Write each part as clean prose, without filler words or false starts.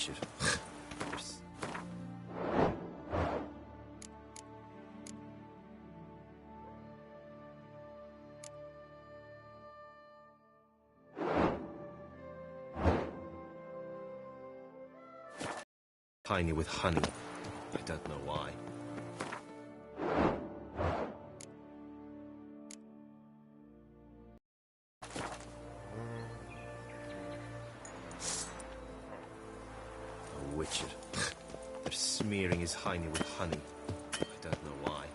Witcher. Tiny with honey. I don't know why. A Witcher. They're smearing his hiney with honey. I don't know why.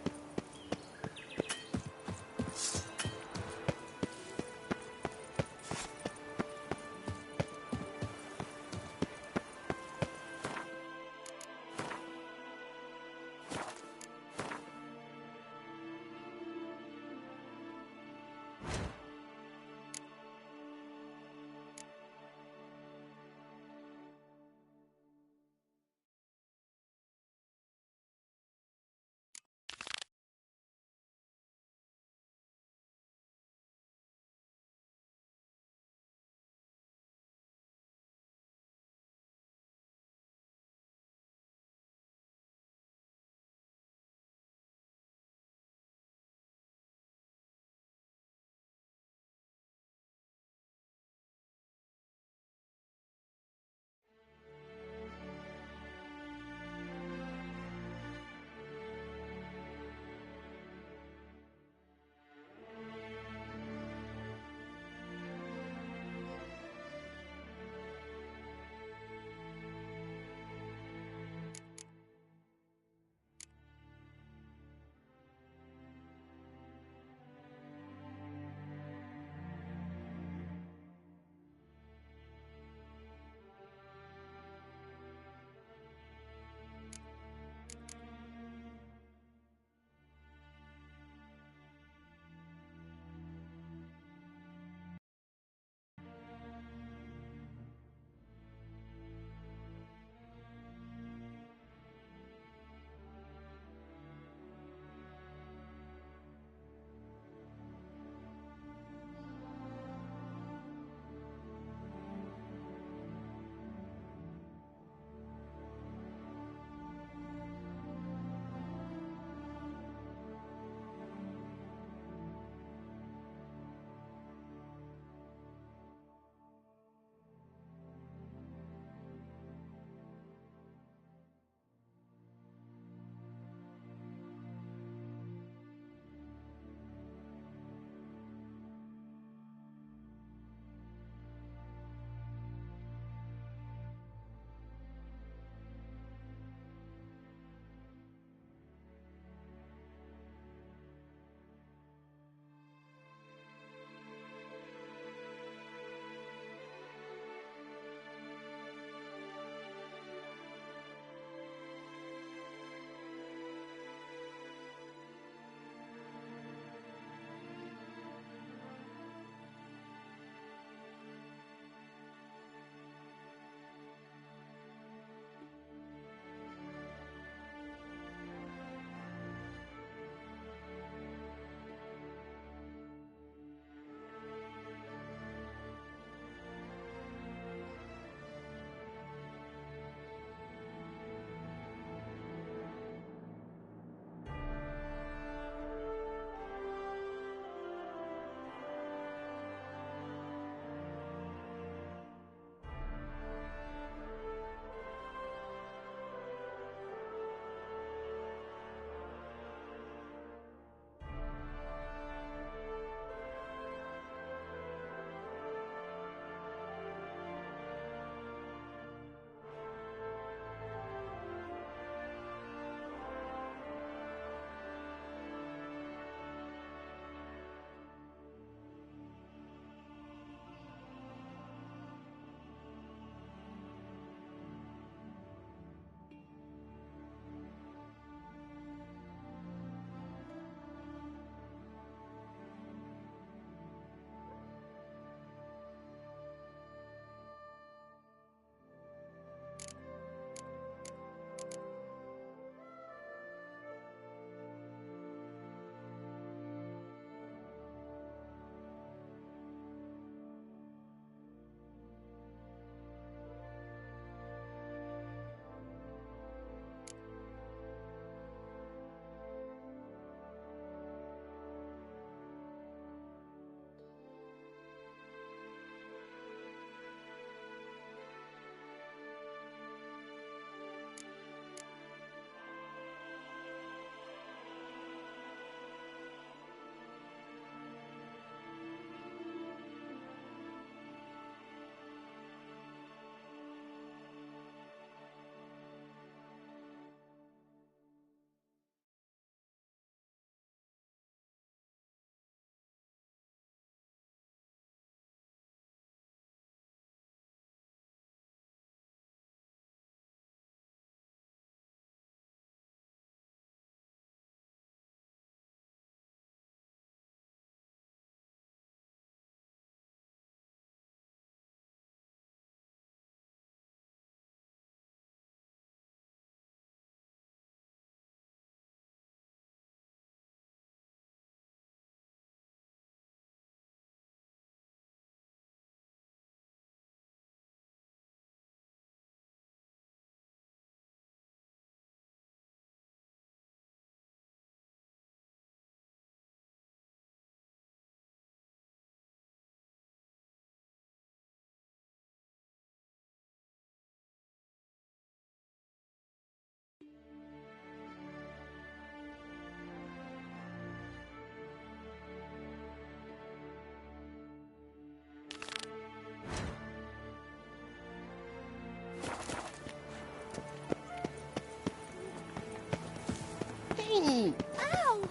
Hey! Ow!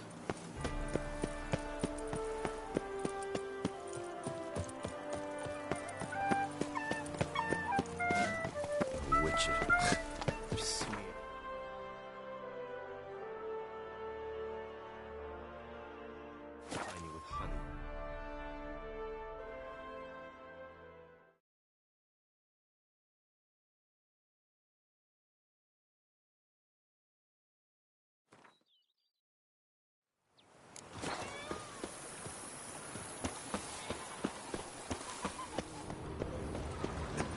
Witcher. Smear. Tiny with honey.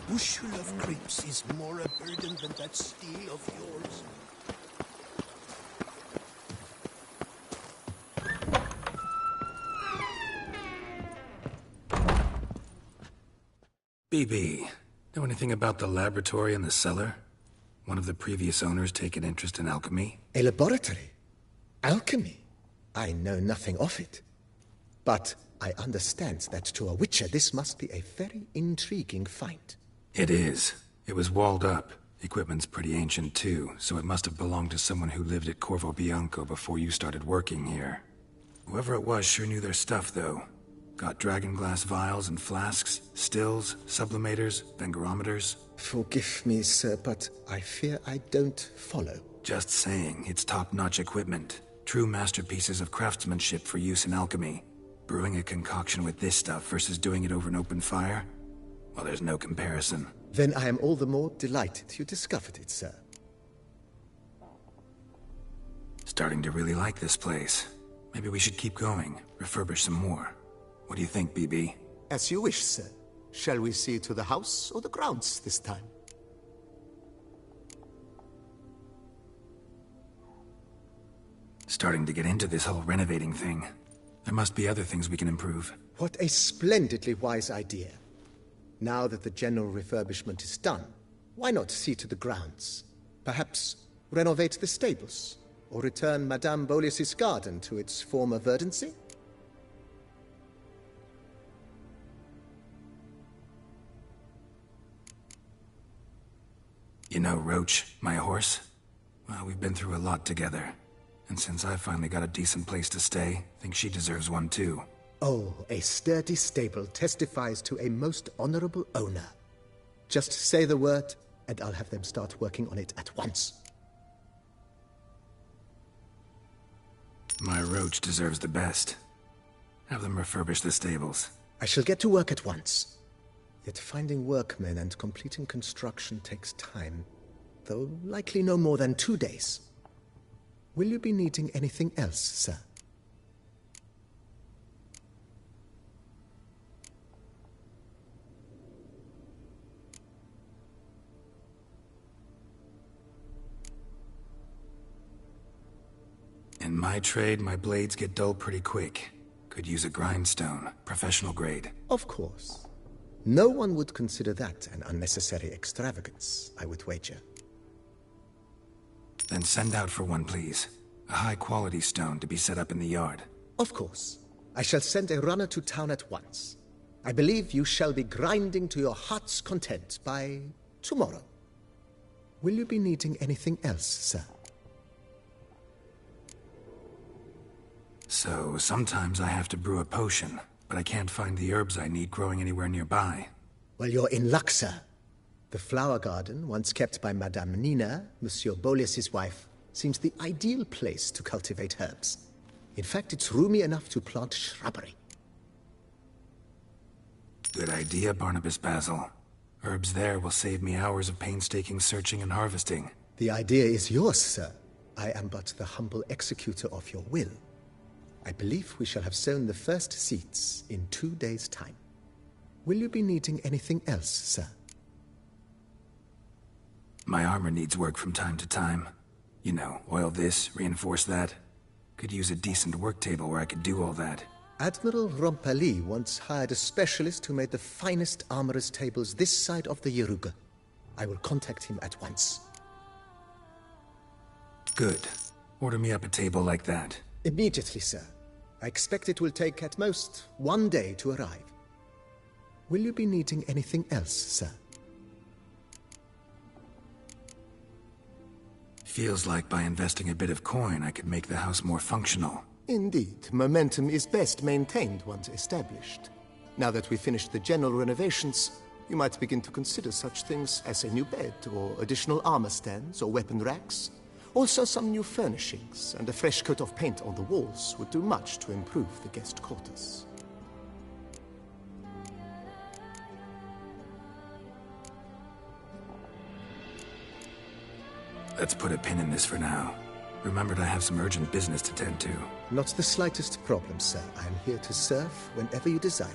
Bushel of grapes is more a burden than that steel of yours. BB, know anything about the laboratory in the cellar? One of the previous owners take an interest in alchemy? A laboratory? Alchemy? I know nothing of it. But I understand that to a witcher this must be a very intriguing find. It is. It was walled up. Equipment's pretty ancient too, so it must have belonged to someone who lived at Corvo Bianco before you started working here. Whoever it was sure knew their stuff, though. Got dragonglass vials and flasks, stills, sublimators, vengerometers. Forgive me, sir, but I fear I don't follow. Just saying, it's top-notch equipment. True masterpieces of craftsmanship for use in alchemy. Brewing a concoction with this stuff versus doing it over an open fire? Well, there's no comparison. Then I am all the more delighted you discovered it, sir. Starting to really like this place. Maybe we should keep going, refurbish some more. What do you think, BB? As you wish, sir. Shall we see to the house or the grounds this time? Starting to get into this whole renovating thing. There must be other things we can improve. What a splendidly wise idea. Now that the general refurbishment is done, why not see to the grounds? Perhaps renovate the stables, or return Madame Boleus's garden to its former verdancy? You know Roach, my horse? Well, we've been through a lot together. And since I finally got a decent place to stay, I think she deserves one too. Oh, a sturdy stable testifies to a most honorable owner. Just say the word, and I'll have them start working on it at once. My Roach deserves the best. Have them refurbish the stables. I shall get to work at once. Yet finding workmen and completing construction takes time, though likely no more than 2 days. Will you be needing anything else, sir? In my trade, my blades get dull pretty quick. Could use a grindstone, professional grade. Of course. No one would consider that an unnecessary extravagance, I would wager. Then send out for one, please. A high-quality stone to be set up in the yard. Of course. I shall send a runner to town at once. I believe you shall be grinding to your heart's content by tomorrow. Will you be needing anything else, sir? So, sometimes I have to brew a potion, but I can't find the herbs I need growing anywhere nearby. Well, you're in luck, sir. The flower garden, once kept by Madame Nina, Monsieur Boleus's wife, seems the ideal place to cultivate herbs. In fact, it's roomy enough to plant shrubbery. Good idea, Barnabas Basil. Herbs there will save me hours of painstaking searching and harvesting. The idea is yours, sir. I am but the humble executor of your will. I believe we shall have sown the first seeds in 2 days' time. Will you be needing anything else, sir? My armor needs work from time to time. You know, oil this, reinforce that. Could use a decent work table where I could do all that. Admiral Rompali once hired a specialist who made the finest armorer's tables this side of the Yaruga. I will contact him at once. Good. Order me up a table like that. Immediately, sir. I expect it will take at most 1 day to arrive. Will you be needing anything else, sir? Feels like by investing a bit of coin, I could make the house more functional. Indeed, momentum is best maintained once established. Now that we've finished the general renovations, you might begin to consider such things as a new bed, or additional armor stands, or weapon racks. Also, some new furnishings and a fresh coat of paint on the walls would do much to improve the guest quarters. Let's put a pin in this for now. Remembered I have some urgent business to tend to. Not the slightest problem, sir. I am here to serve whenever you desire.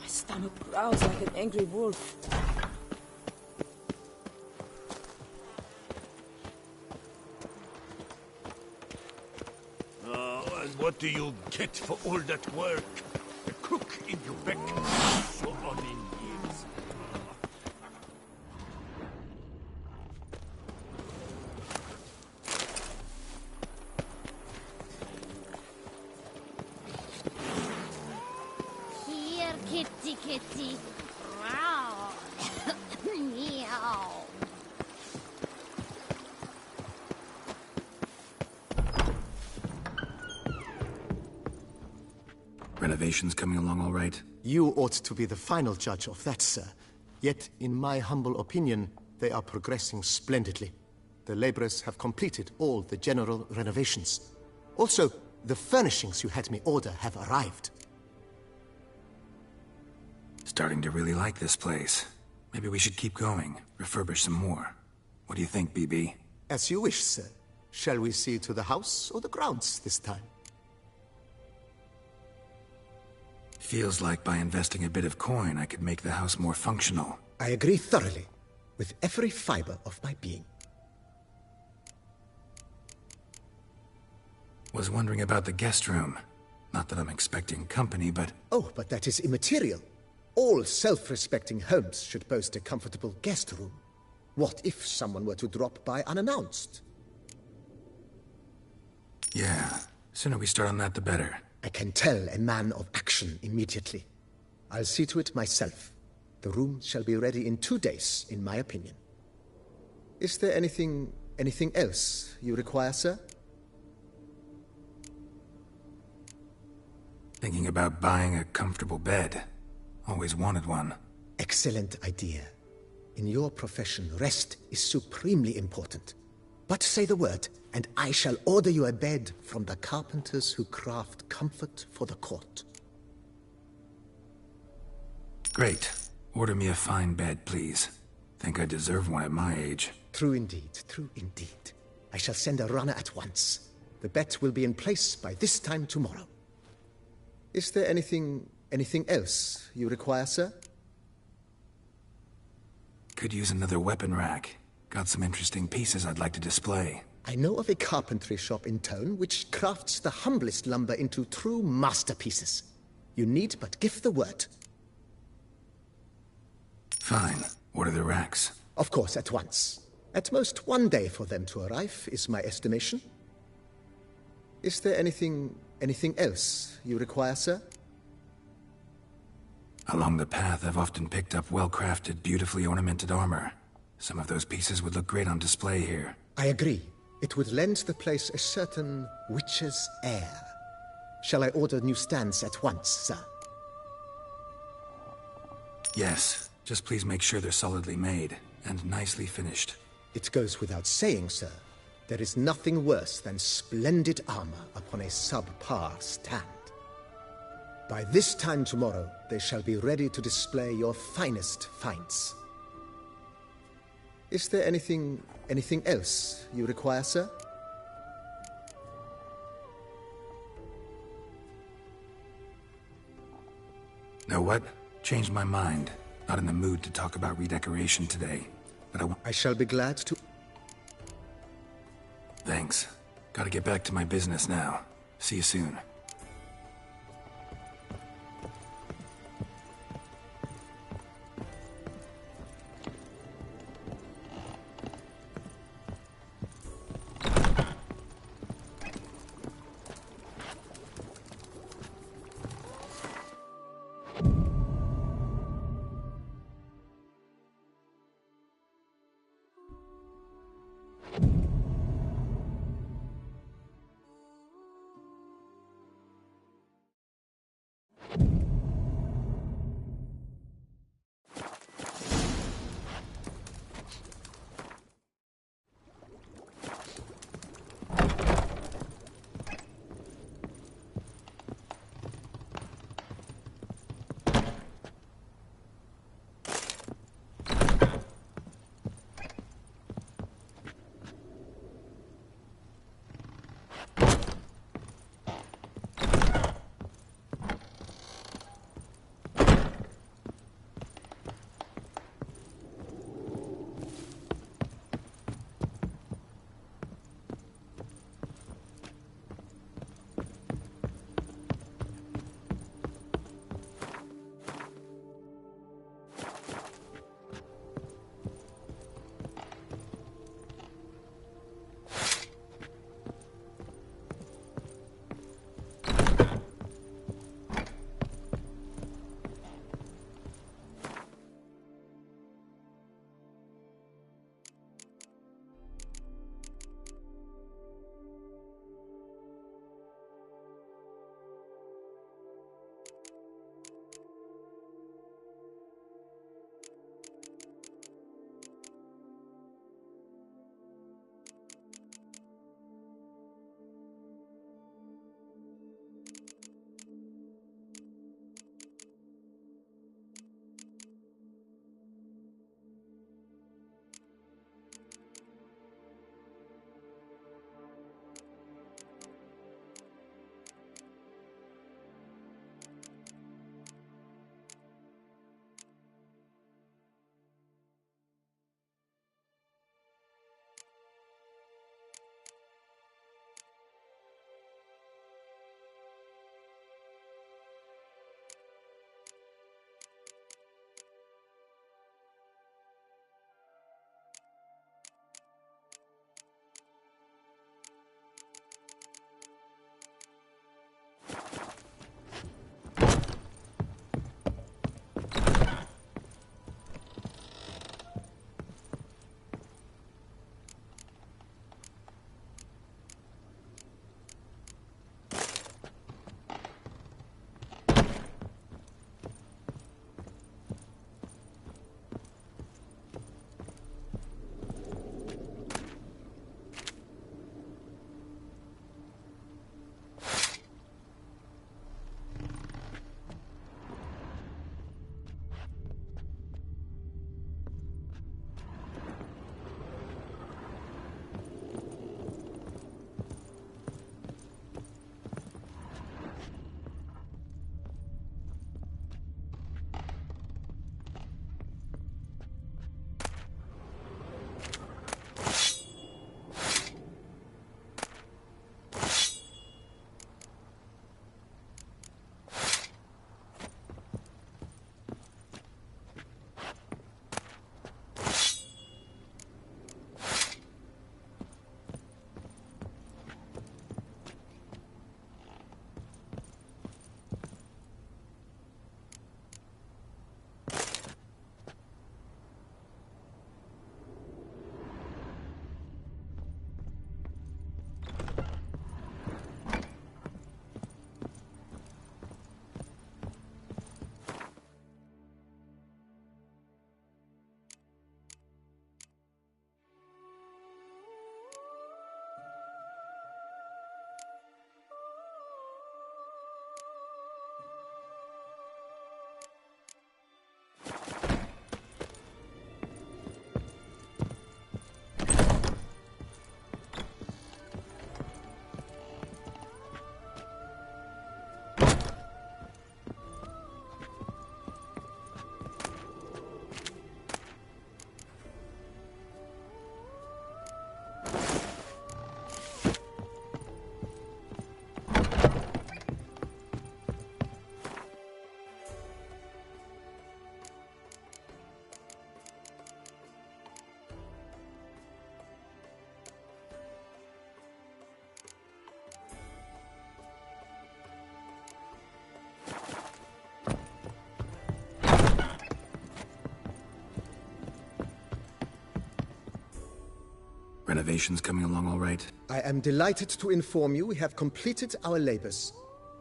Stomach growls like an angry wolf. Oh, and what do you get for all that work? A cook in Quebec, so on in years. Here, kitty, kitty. Wow. Meow. Renovations coming along all right? You ought to be the final judge of that, sir. Yet, in my humble opinion, they are progressing splendidly. The laborers have completed all the general renovations. Also, the furnishings you had me order have arrived. Starting to really like this place. Maybe we should keep going, refurbish some more. What do you think, BB? As you wish, sir. Shall we see to the house or the grounds this time? Feels like by investing a bit of coin, I could make the house more functional. I agree thoroughly, with every fiber of my being. Was wondering about the guest room. Not that I'm expecting company, but... Oh, but that is immaterial. All self-respecting homes should boast a comfortable guest room. What if someone were to drop by unannounced? Yeah, sooner we start on that the better. I can tell a man of action immediately. I'll see to it myself. The room shall be ready in 2 days, in my opinion. Is there anything else you require, sir? Thinking about buying a comfortable bed. Always wanted one. Excellent idea. In your profession, rest is supremely important. But say the word, and I shall order you a bed from the carpenters who craft comfort for the court. Great. Order me a fine bed, please. Think I deserve one at my age. True indeed, true indeed. I shall send a runner at once. The bet will be in place by this time tomorrow. Is there anything else you require, sir? Could use another weapon rack. Got some interesting pieces I'd like to display. I know of a carpentry shop in town which crafts the humblest lumber into true masterpieces. You need but give the word. Fine. Order the racks. Of course, at once. At most 1 day for them to arrive, is my estimation. Is there anything else you require, sir? Along the path, I've often picked up well-crafted, beautifully ornamented armor. Some of those pieces would look great on display here. I agree. It would lend the place a certain witch's air. Shall I order new stands at once, sir? Yes. Just please make sure they're solidly made and nicely finished. It goes without saying, sir. There is nothing worse than splendid armor upon a subpar stand. By this time tomorrow, they shall be ready to display your finest finds. Is there anything else you require, sir? Know what? Changed my mind. Not in the mood to talk about redecoration today, but I shall be glad to... Thanks. Gotta get back to my business now. See you soon. Renovations coming along all right? I am delighted to inform you we have completed our labors.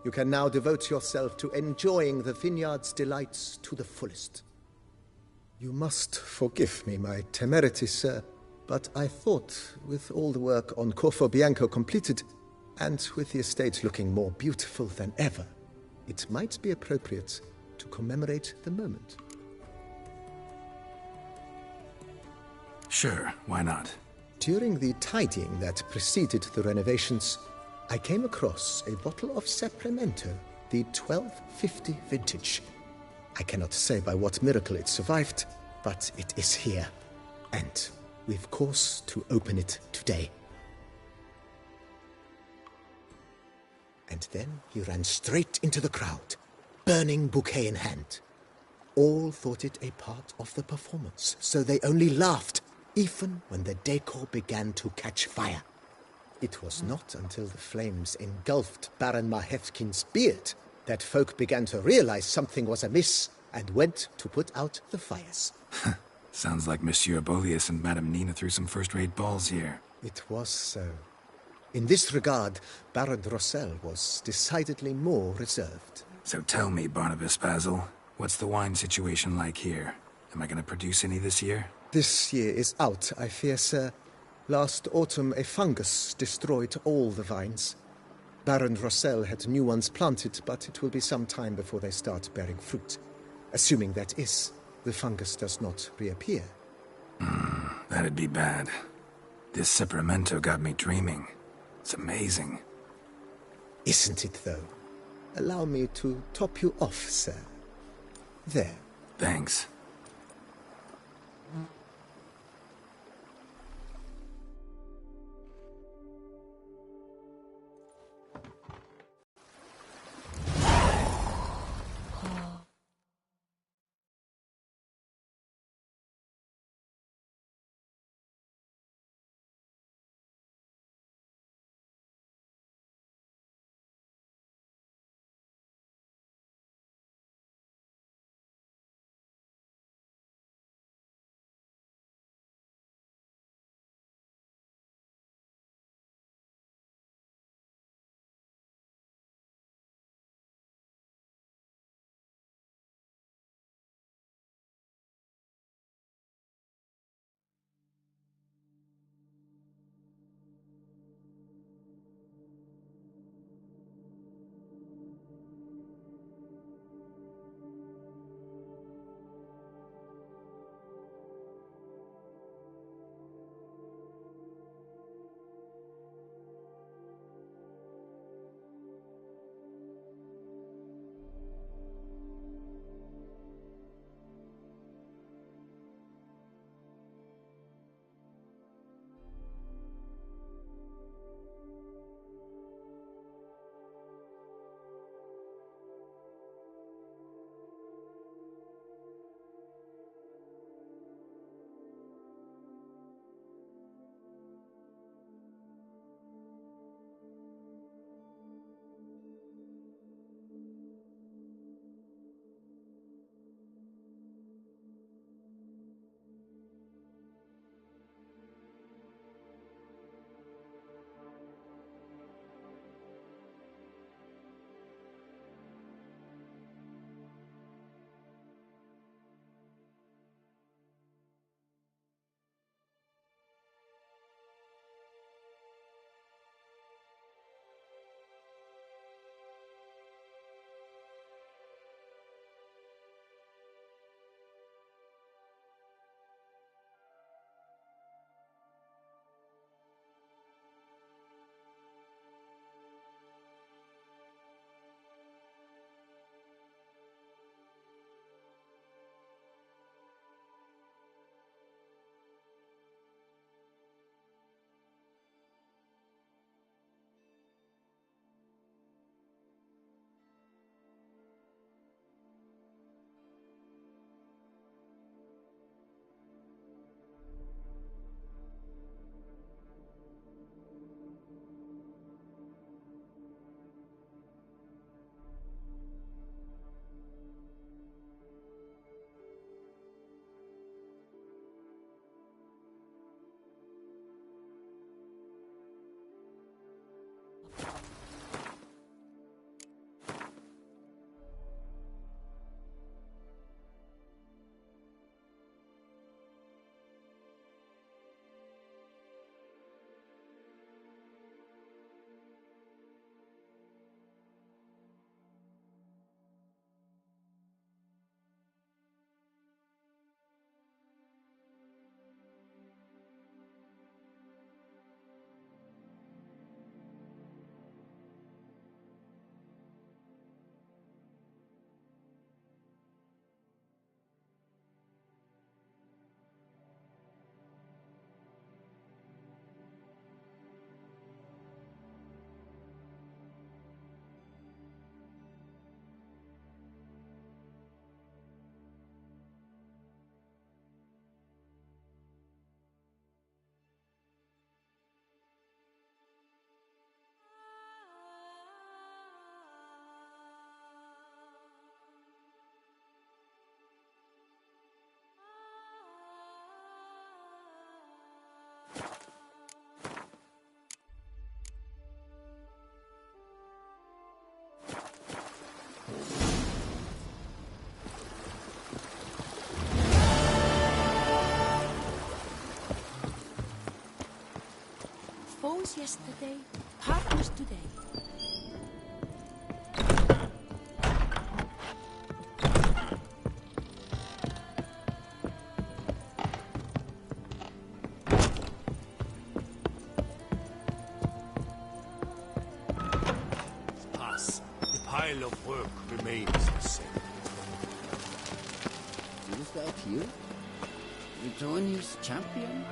You can now devote yourself to enjoying the vineyard's delights to the fullest. You must forgive me my temerity, sir, but I thought, with all the work on Corvo Bianco completed, and with the estate looking more beautiful than ever, it might be appropriate to commemorate the moment. Sure, why not? During the tidying that preceded the renovations, I came across a bottle of Sapramento, the 1250 vintage. I cannot say by what miracle it survived, but it is here. And we've cause to open it today. And then he ran straight into the crowd, burning bouquet in hand. All thought it a part of the performance, so they only laughed, even when the decor began to catch fire. It was not until the flames engulfed Baron Mahevkin's beard that folk began to realize something was amiss and went to put out the fires. Sounds like Monsieur Bolius and Madame Nina threw some first-rate balls here. It was so. In this regard, Baron Rossel was decidedly more reserved. So tell me, Barnabas Basil, what's the wine situation like here? Am I going to produce any this year? This year is out, I fear, sir. Last autumn, a fungus destroyed all the vines. Baron Rossel had new ones planted, but it will be some time before they start bearing fruit. Assuming, that is, the fungus does not reappear. That'd be bad. This Sapramento got me dreaming. It's amazing. Isn't it, though? Allow me to top you off, sir. There. Thanks. Foes yesterday, partners today. Pass. The pile of work remains the same. Is that you? Vitoni's champion?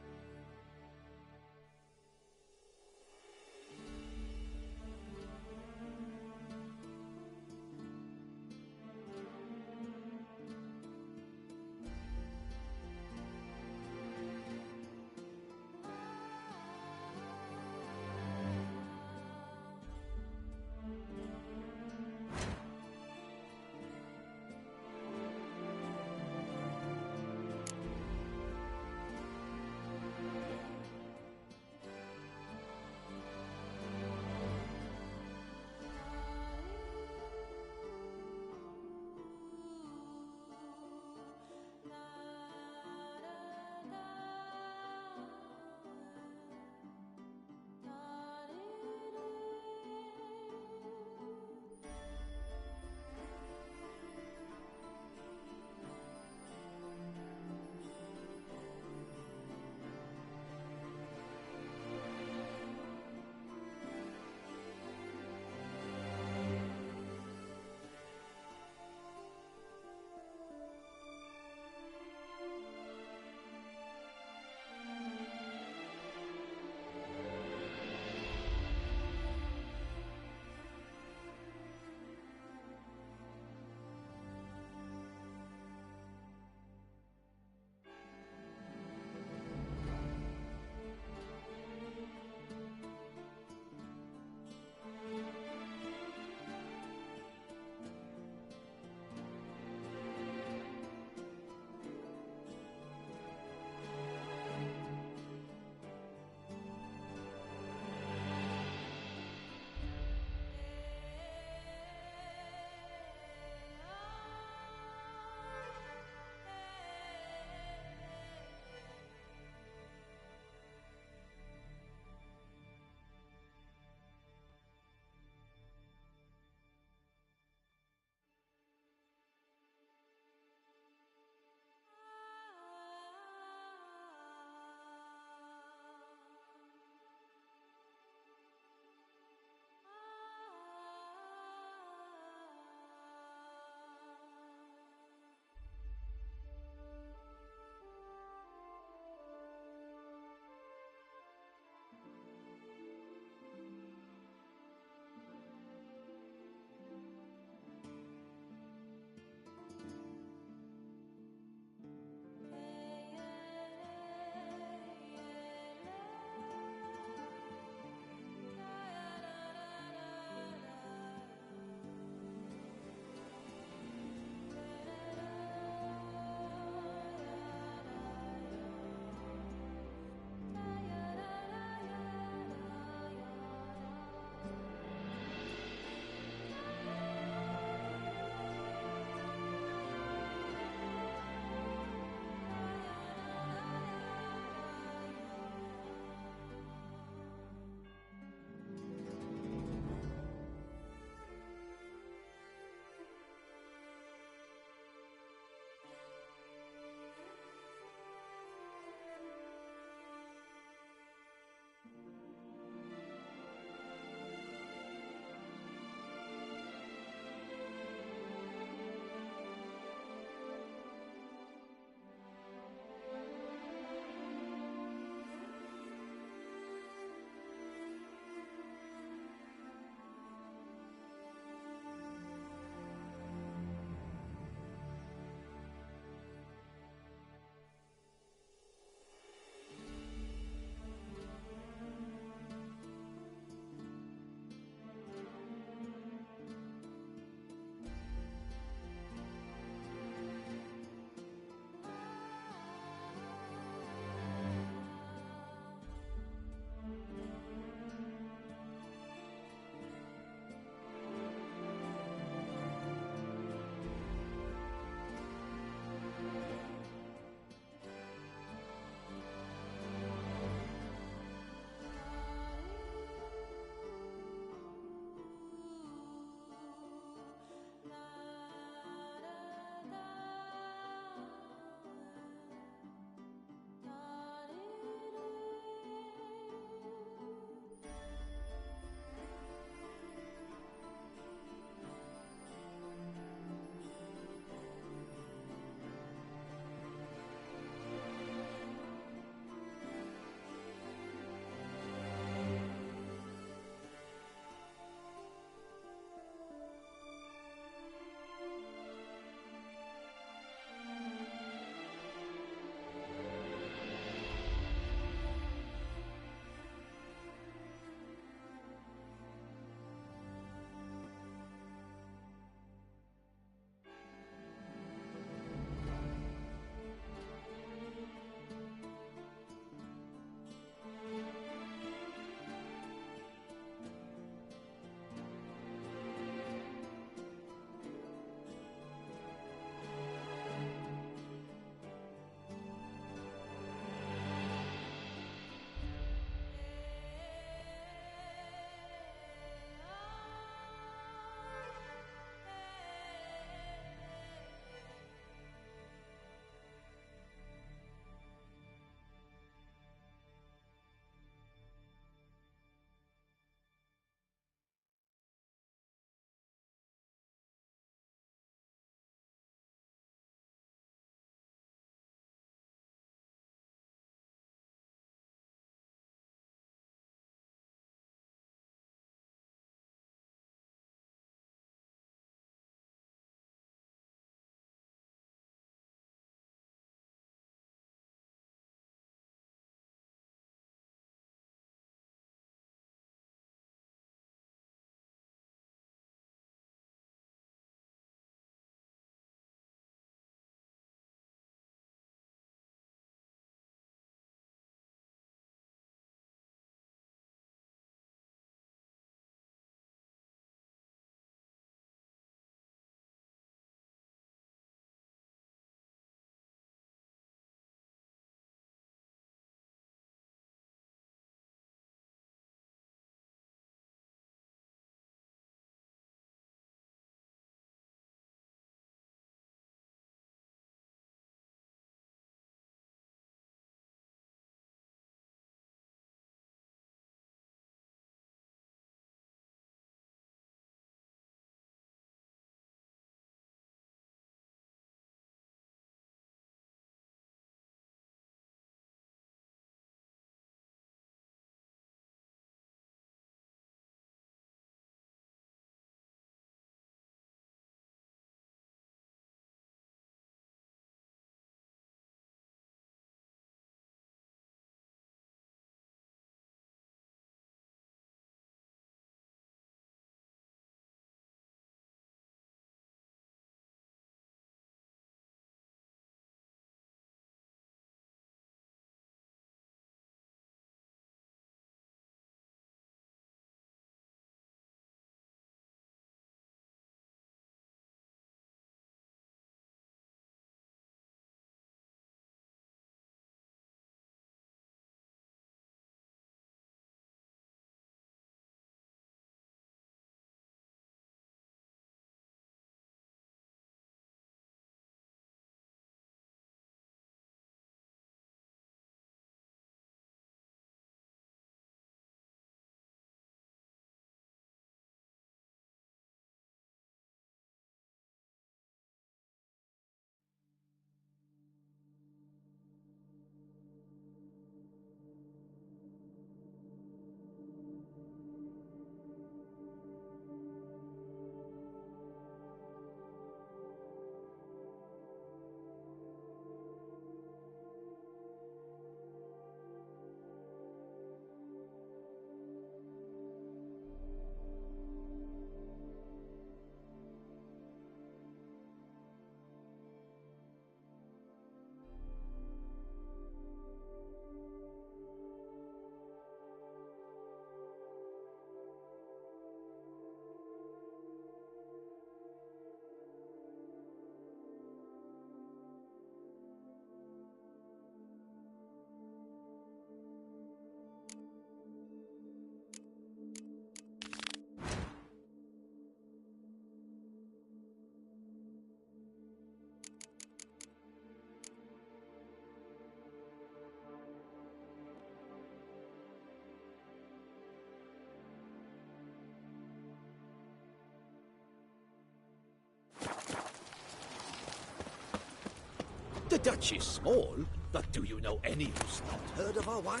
Dutch is small, but do you know any who's not heard of our wine?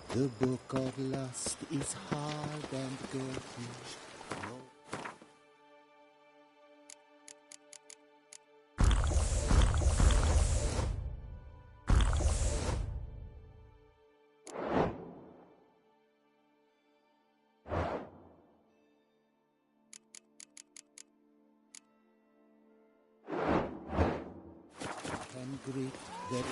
The book of lust is hard and girthy. No. Can greet the air.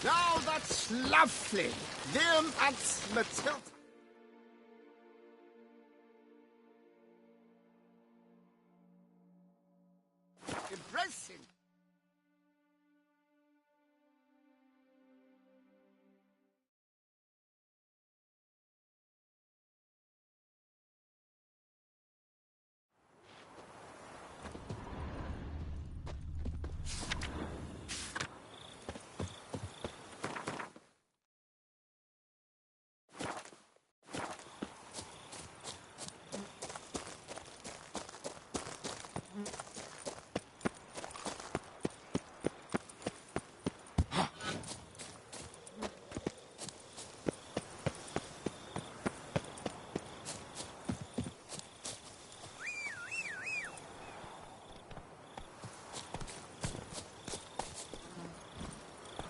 Now that's lovely. Them at Matilda. Impressive.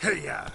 Hey-ya!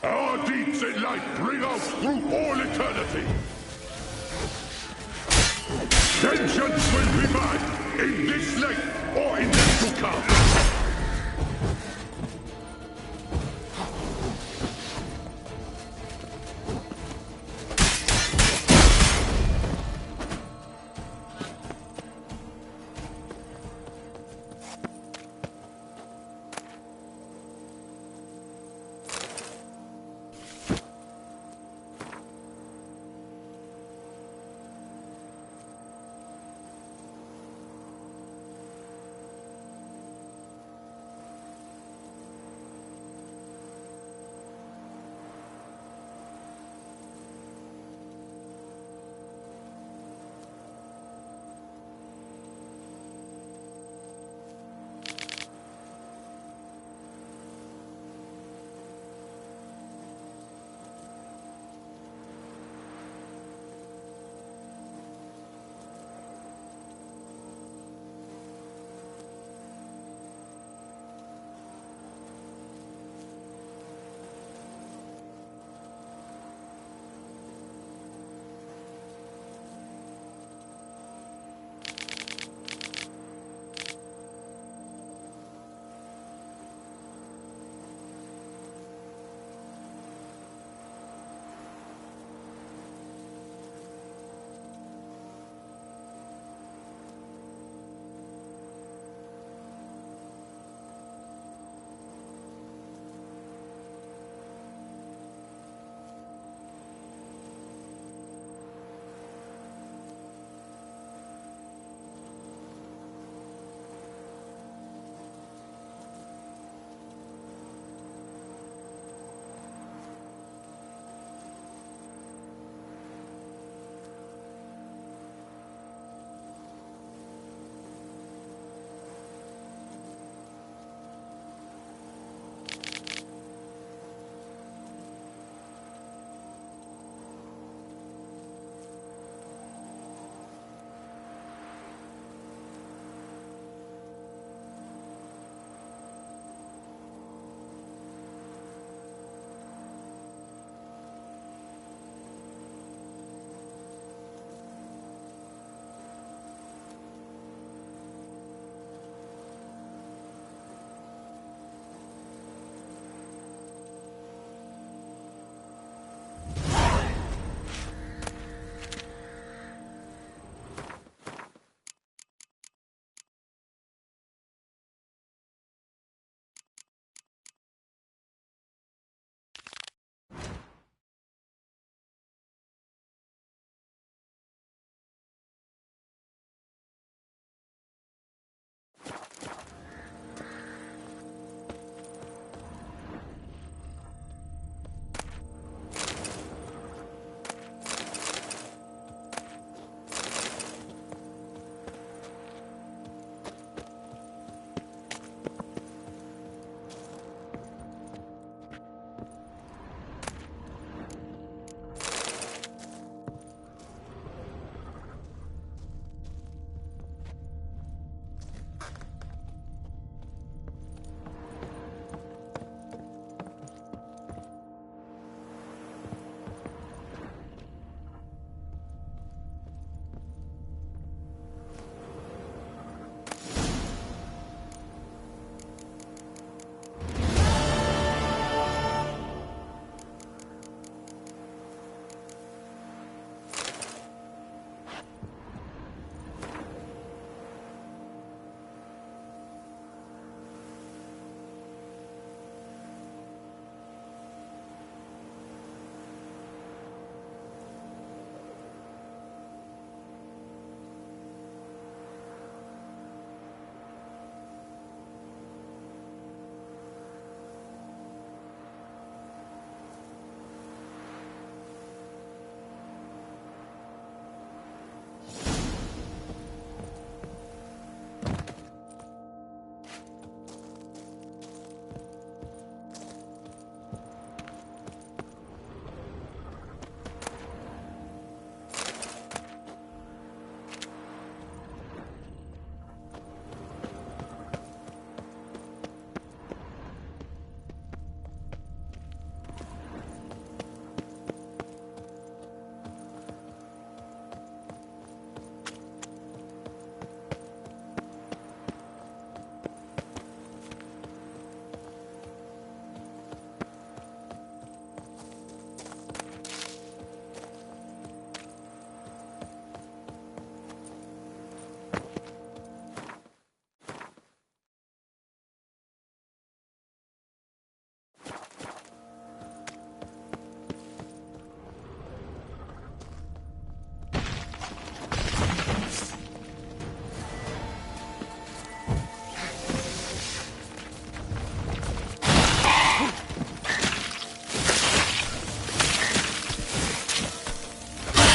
Our deeds in light bring out through all eternity. Vengeance will be mine, in this life or in this to come.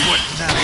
What now?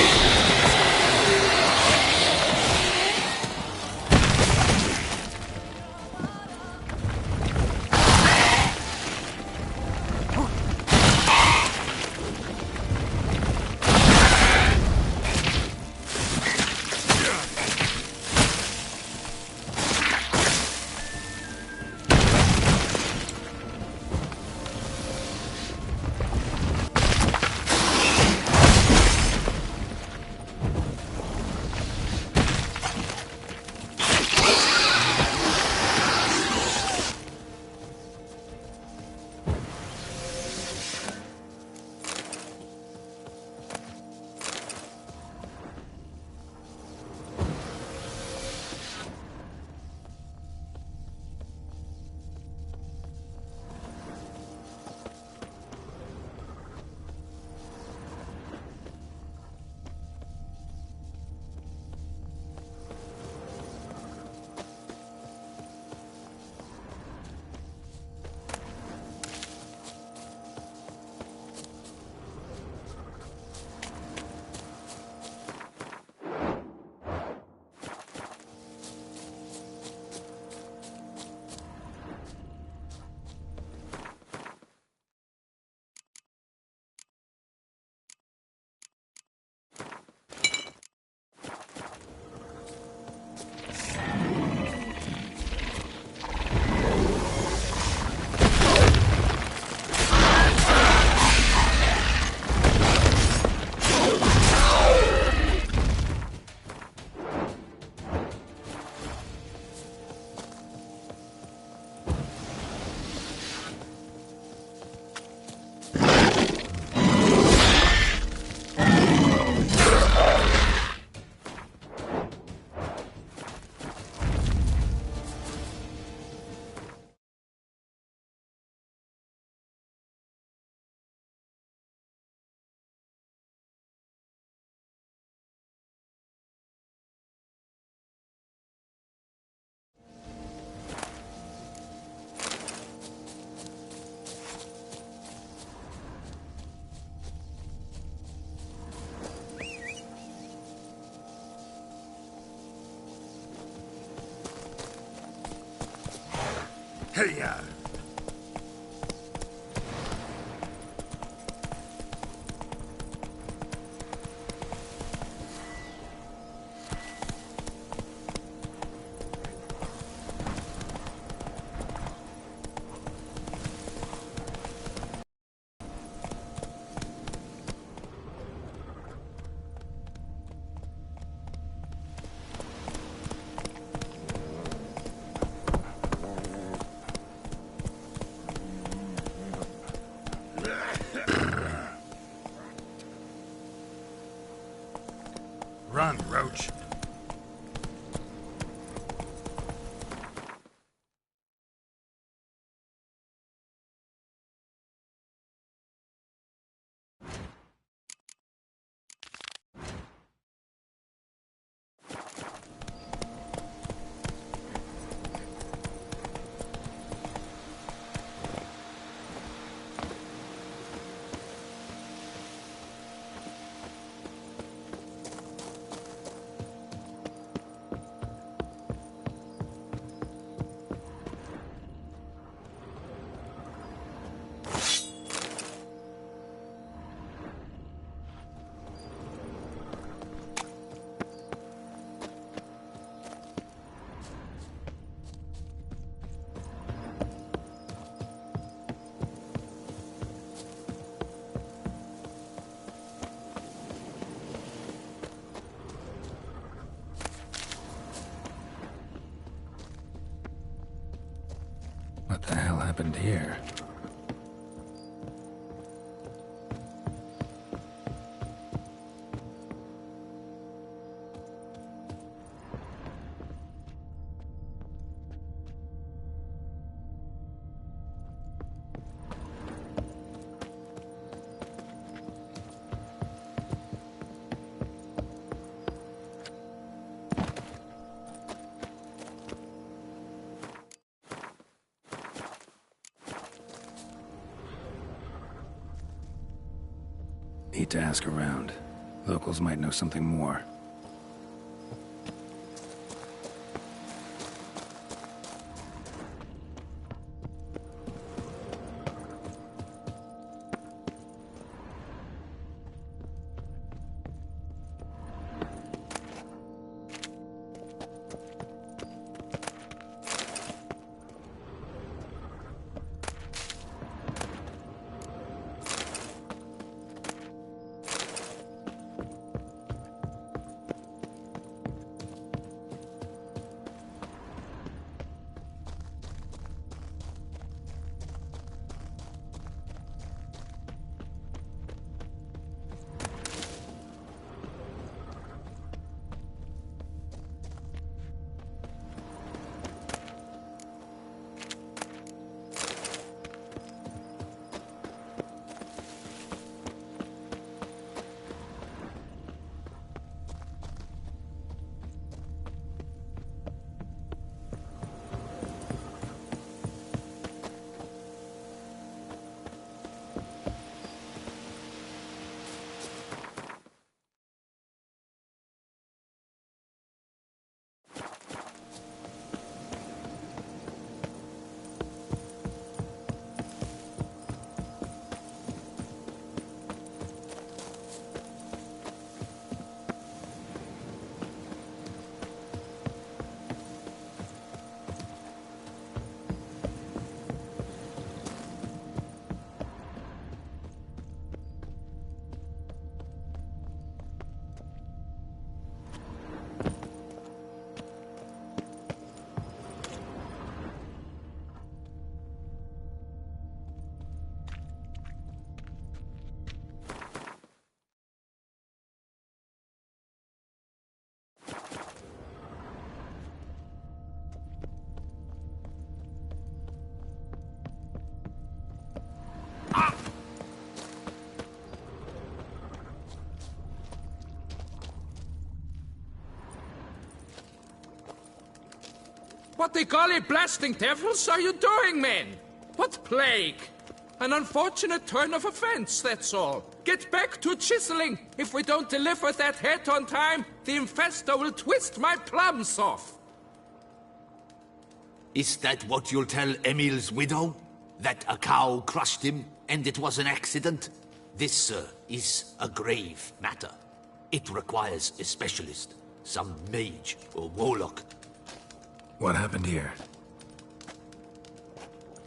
Hey-ya! Run, Roach. What the hell happened here? Need to ask around. Locals might know something more. What the golly blasting devils are you doing, men? What plague? An unfortunate turn of events, that's all. Get back to chiseling. If we don't deliver that head on time, the infestor will twist my plums off. Is that what you'll tell Emil's widow? That a cow crushed him, and it was an accident? This, sir, is a grave matter. It requires a specialist. Some mage or warlock. What happened here?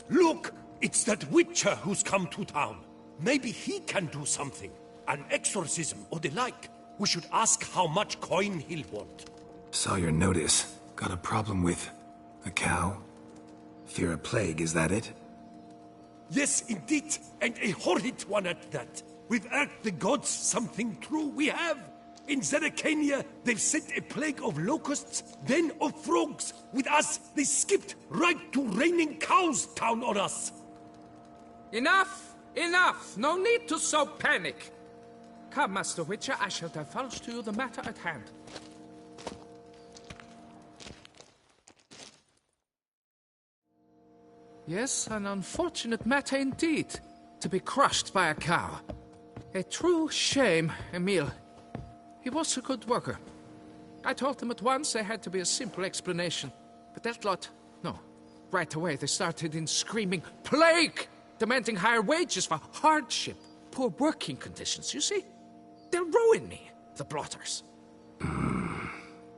Look! It's that Witcher who's come to town. Maybe he can do something. An exorcism or the like. We should ask how much coin he'll want. Saw your notice. Got a problem with a cow? Fear a plague, is that it? Yes, indeed. And a horrid one at that. We've earned the gods something true, we have. In Zeracania, they've sent a plague of locusts, then of frogs. With us, they skipped right to raining cows down on us. Enough! Enough! No need to so panic! Come, Master Witcher, I shall divulge to you the matter at hand. Yes, an unfortunate matter indeed. To be crushed by a cow. A true shame, Emil. He was a good worker. I told them at once there had to be a simple explanation. But that lot, no. Right away they started in screaming, "Plague!" Demanding higher wages for hardship, poor working conditions, you see? They'll ruin me, the blotters.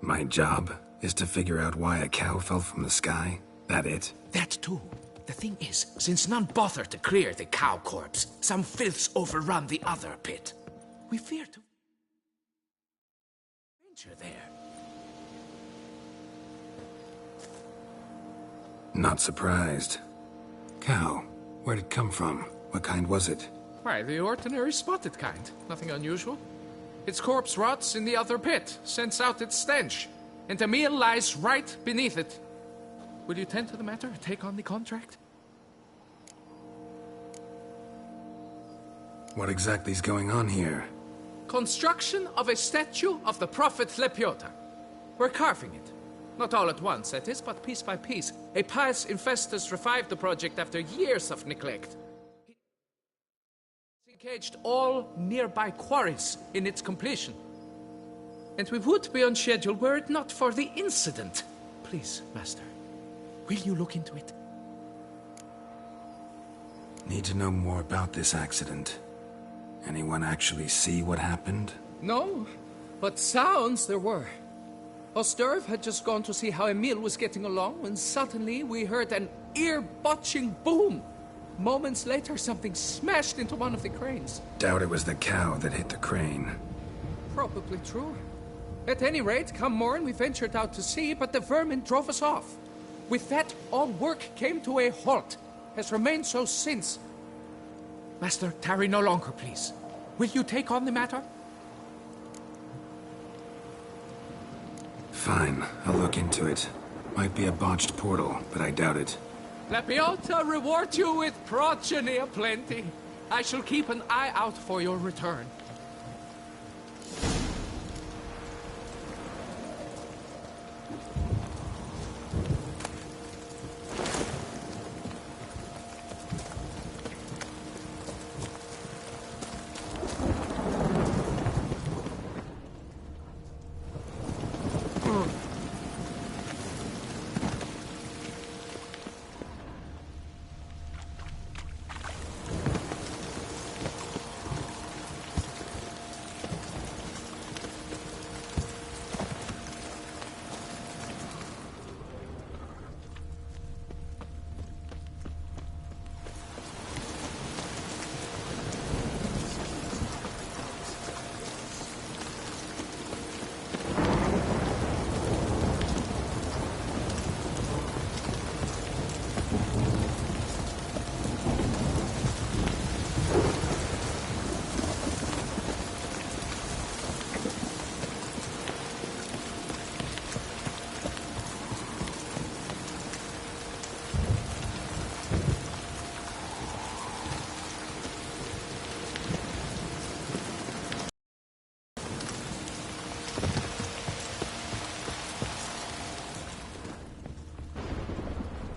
My job is to figure out why a cow fell from the sky? That it? That too. The thing is, since none bothered to clear the cow corpse, some filths overrun the other pit. We fear to... danger there. Not surprised. Cow. Where'd it come from? What kind was it? Why, the ordinary spotted kind. Nothing unusual. Its corpse rots in the other pit, sends out its stench, and Emil lies right beneath it. Will you tend to the matter, take on the contract? What exactly is going on here? Construction of a statue of the prophet Lepiota. We're carving it. Not all at once, that is, but piece by piece. A pious infestus revived the project after years of neglect. engaged all nearby quarries in its completion. And we would be on schedule were it not for the incident. Please, Master, will you look into it? Need to know more about this accident. Anyone actually see what happened? No, but sounds there were. Osturv had just gone to see how Emil was getting along when suddenly we heard an ear-botching boom. Moments later, something smashed into one of the cranes. Doubt it was the cow that hit the crane. Probably true. At any rate, come morn, we ventured out to sea, but the vermin drove us off. With that, all work came to a halt. Has remained so since. Master, tarry no longer, please. Will you take on the matter? Fine, I'll look into it. Might be a botched portal, but I doubt it. Lapiota reward you with progeny aplenty. I shall keep an eye out for your return.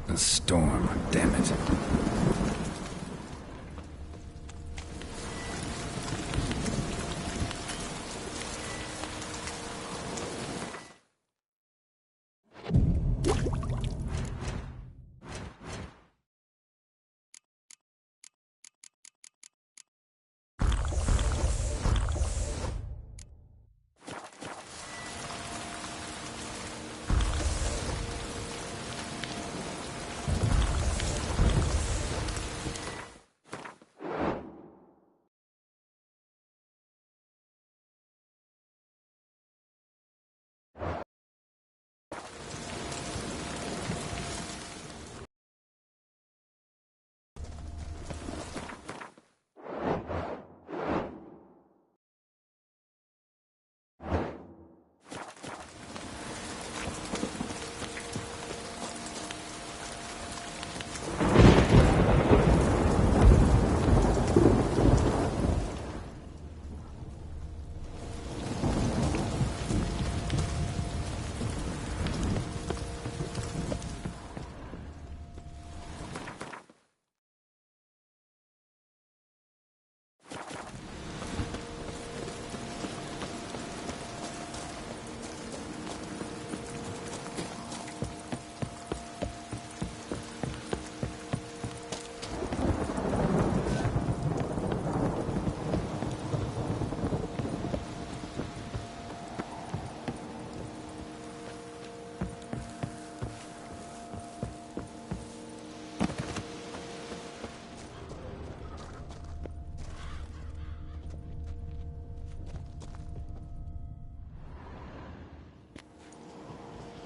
A storm, damn it.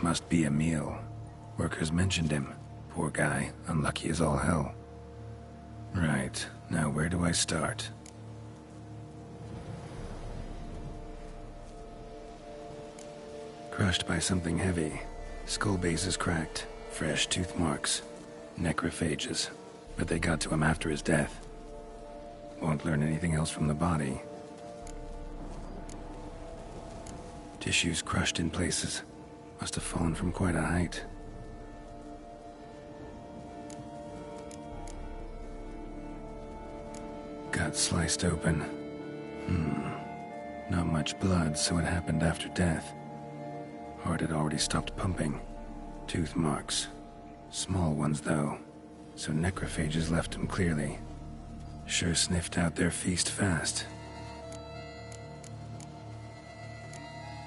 Must be Emil. Workers mentioned him. Poor guy, unlucky as all hell. Right, now where do I start? Crushed by something heavy. Skull base is cracked. Fresh tooth marks. Necrophages. But they got to him after his death. Won't learn anything else from the body. Tissues crushed in places. Must have fallen from quite a height. Guts sliced open. Not much blood, so it happened after death. Heart had already stopped pumping. Tooth marks. Small ones, though, so necrophages left him clearly. Sure sniffed out their feast fast.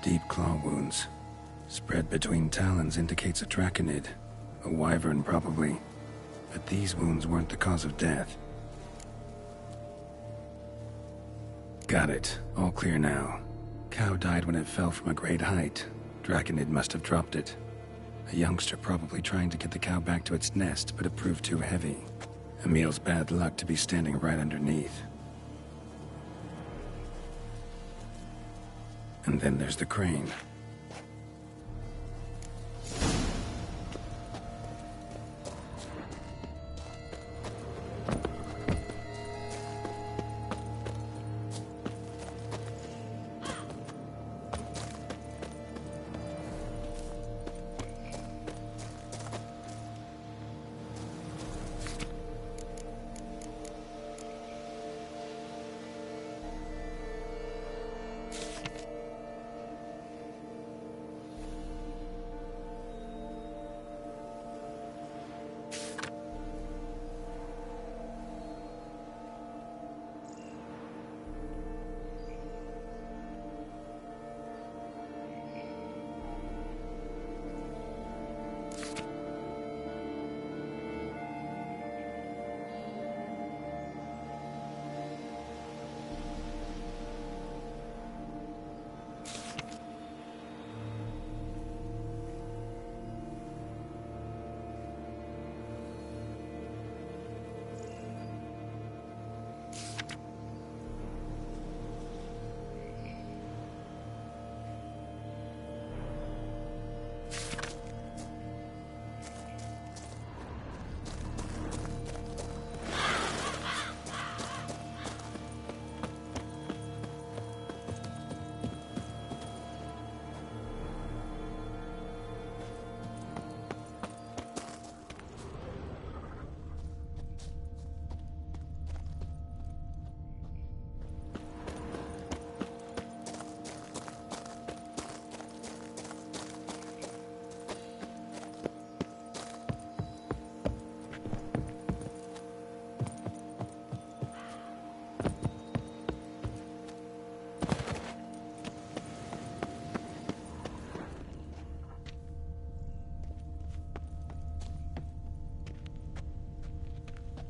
Deep claw wounds. Spread between talons indicates a draconid. A wyvern, probably. But these wounds weren't the cause of death. Got it. All clear now. Cow died when it fell from a great height. Draconid must have dropped it. A youngster probably trying to get the cow back to its nest, but it proved too heavy. Emil's bad luck to be standing right underneath. And then there's the crane.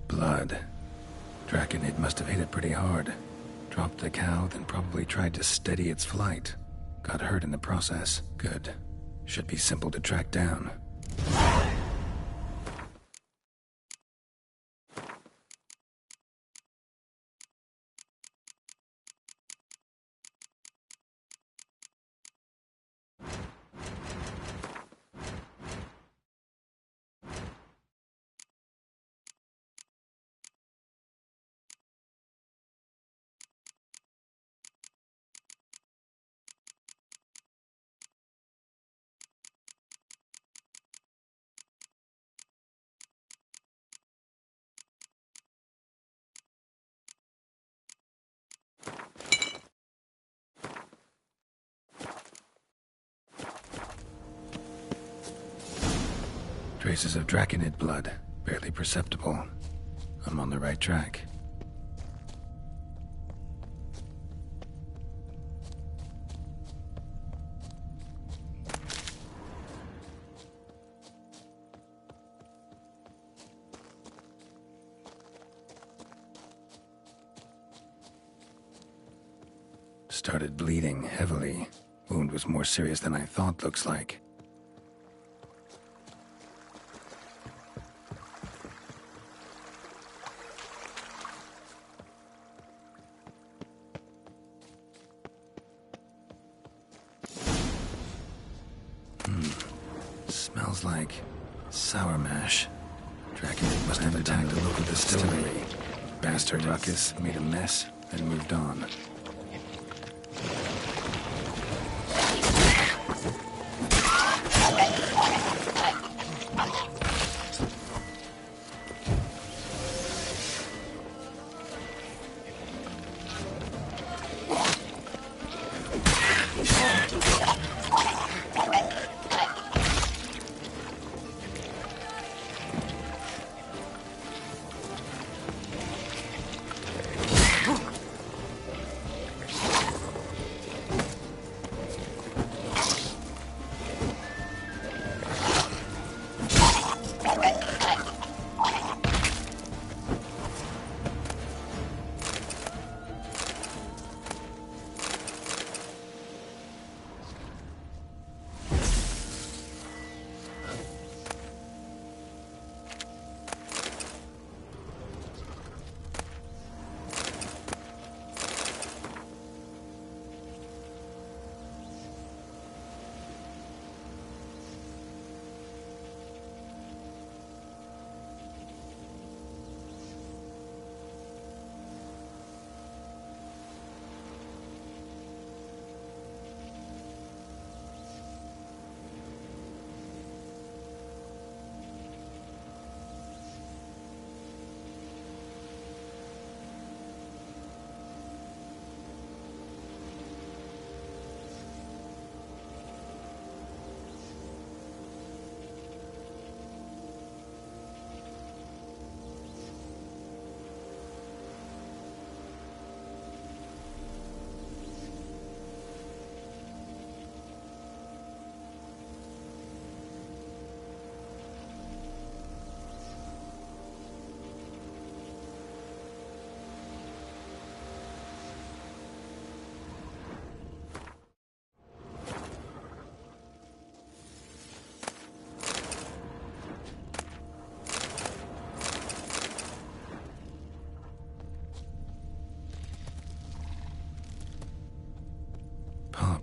Blood. Draconid must have hit it pretty hard. Dropped the cow, then probably tried to steady its flight. Got hurt in the process. Good. Should be simple to track down. Traces of Draconid blood, barely perceptible. I'm on the right track. Started bleeding heavily. Wound was more serious than I thought, looks like. Smells like sour mash. Draconid must have attacked a local distillery. Bastard ruckus, made a mess, and moved on.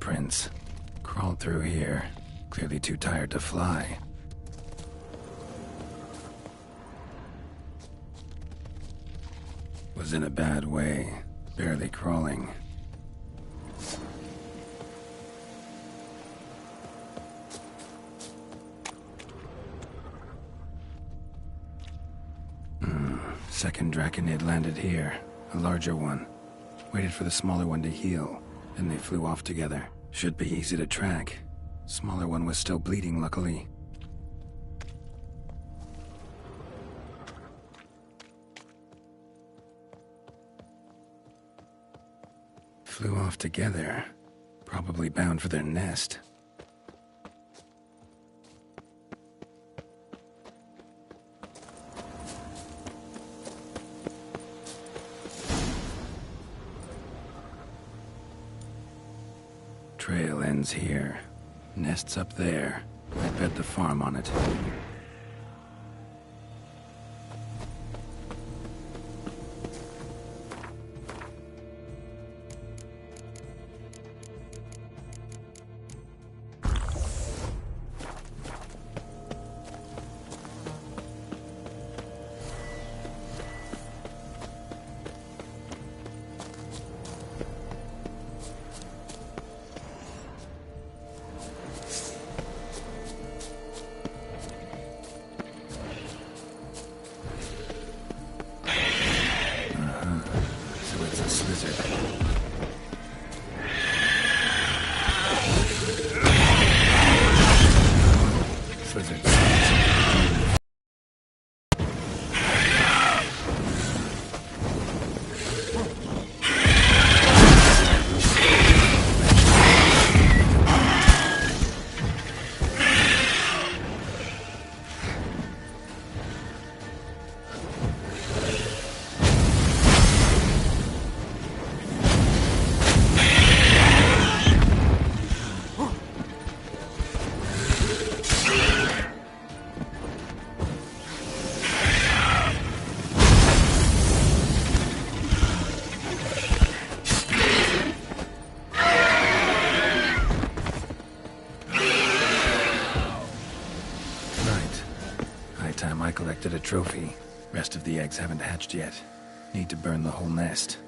footprints. Crawled through here. Clearly too tired to fly. Was in a bad way. Barely crawling. Second Draconid landed here. A larger one. Waited for the smaller one to heal. Then they flew off together. Should be easy to track. Smaller one was still bleeding, luckily. Flew off together. Probably bound for their nest. Trail ends here. Nest's up there. I bet the farm on it. Collected a trophy. Rest of the eggs haven't hatched yet. Need to burn the whole nest.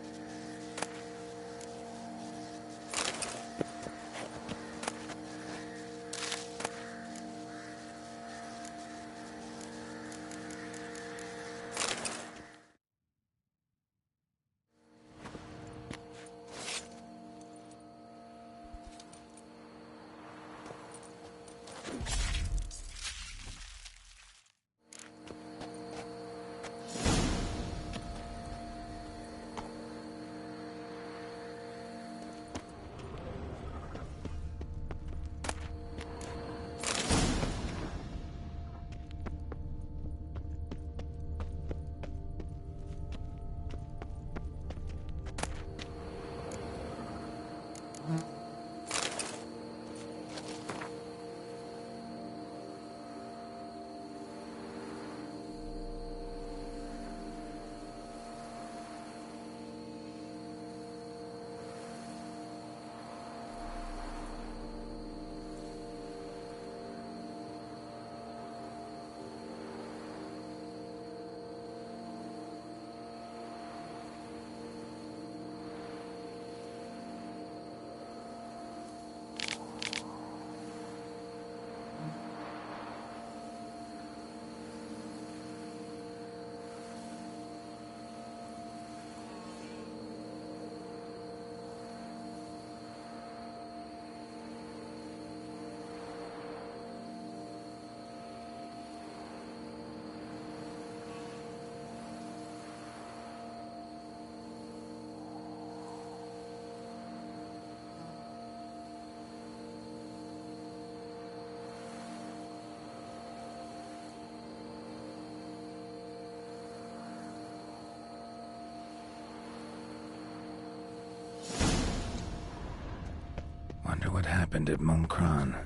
Wonder what happened at Monkron.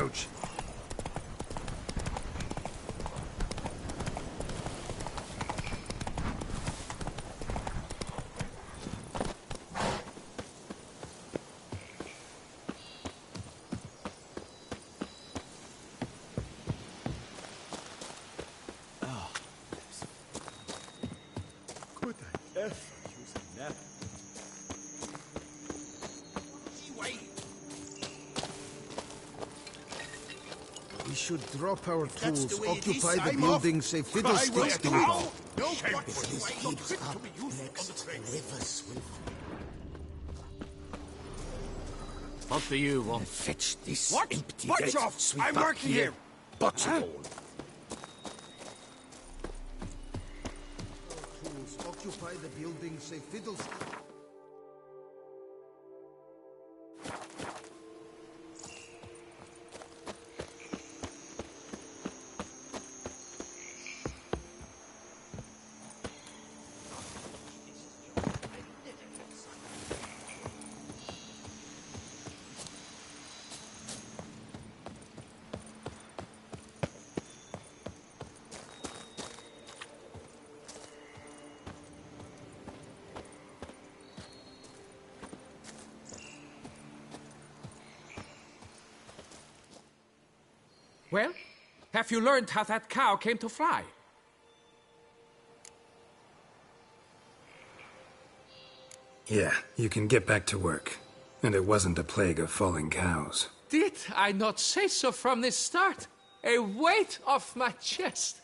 Ouch. We should drop our tools, occupy the building, say fiddlesticks to it all. If this keeps up, next rivers will... What do you want? Fetch this What? empty Watch gate, off! sweep I'm up working here. here. Botch it all. Tools, occupy the building, say fiddlesticks. Well, have you learned how that cow came to fly? Yeah, you can get back to work. And it wasn't a plague of falling cows. Did I not say so from the start? A weight off my chest.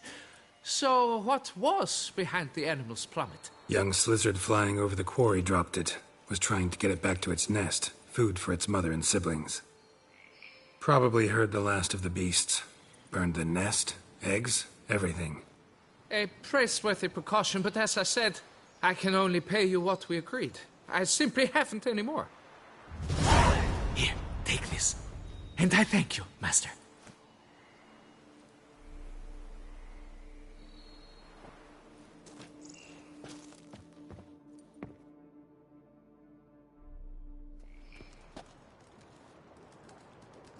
So what was behind the animal's plummet? Young lizard flying over the quarry dropped it. Was trying to get it back to its nest. Food for its mother and siblings. Probably heard the last of the beasts. Burned the nest, eggs, everything. A praiseworthy precaution, but as I said, I can only pay you what we agreed. I simply haven't any more. Here, take this. And I thank you, Master.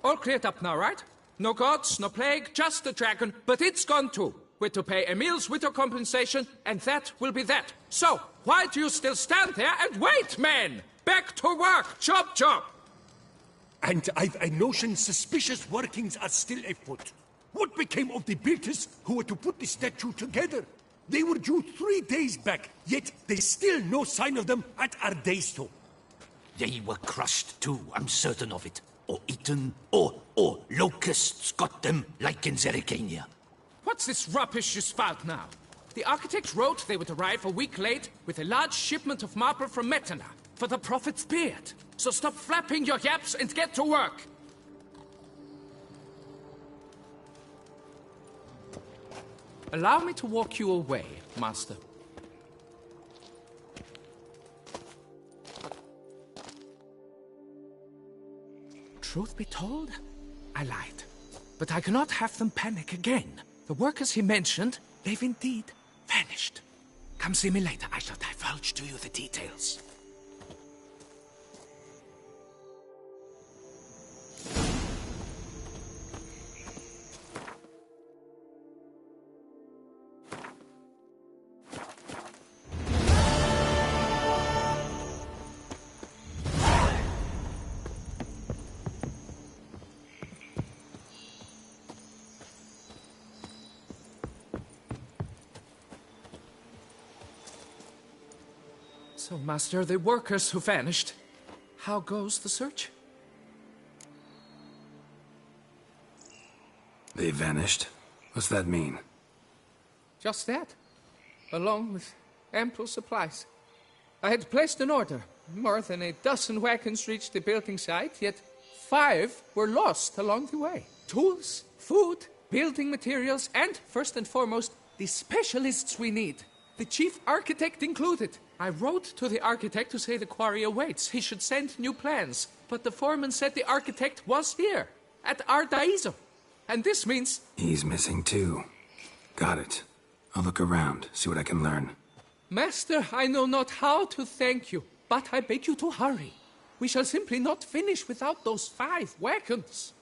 All cleared up now, right? No gods, no plague, just the dragon, but it's gone too. We're to pay Emil's widow compensation, and that will be that. So, why do you still stand there and wait, men? Back to work! Chop, chop! And I've a notion suspicious workings are still afoot. What became of the builders who were to put the statue together? They were due 3 days back, yet there's still no sign of them at Ardeisto. They were crushed too, I'm certain of it. Or eaten, or locusts got them, like in Zerrikania. What's this rubbish you spout now? The architect wrote they would arrive a week late with a large shipment of marble from Metana for the prophet's beard. So stop flapping your yaps and get to work. Allow me to walk you away, Master. Truth be told, I lied. But I cannot have them panic again. The workers he mentioned, they've indeed vanished. Come see me later. I shall divulge to you the details. So, Master, the workers who vanished, how goes the search? They vanished? What's that mean? Just that, along with ample supplies. I had placed an order. More than a dozen wagons reached the building site, yet 5 were lost along the way. Tools, food, building materials, and, first and foremost, the specialists we need. The chief architect included. I wrote to the architect to say the quarry awaits. He should send new plans. But the foreman said the architect was here, at Ardeisto. And this means... He's missing too. Got it. I'll look around, see what I can learn. Master, I know not how to thank you, but I beg you to hurry. We shall simply not finish without those 5 wagons.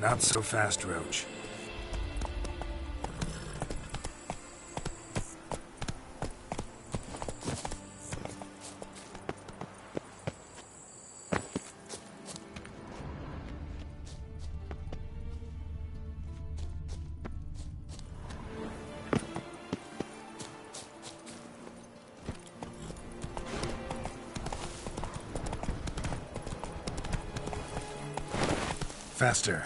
Not so fast, Roach. Faster.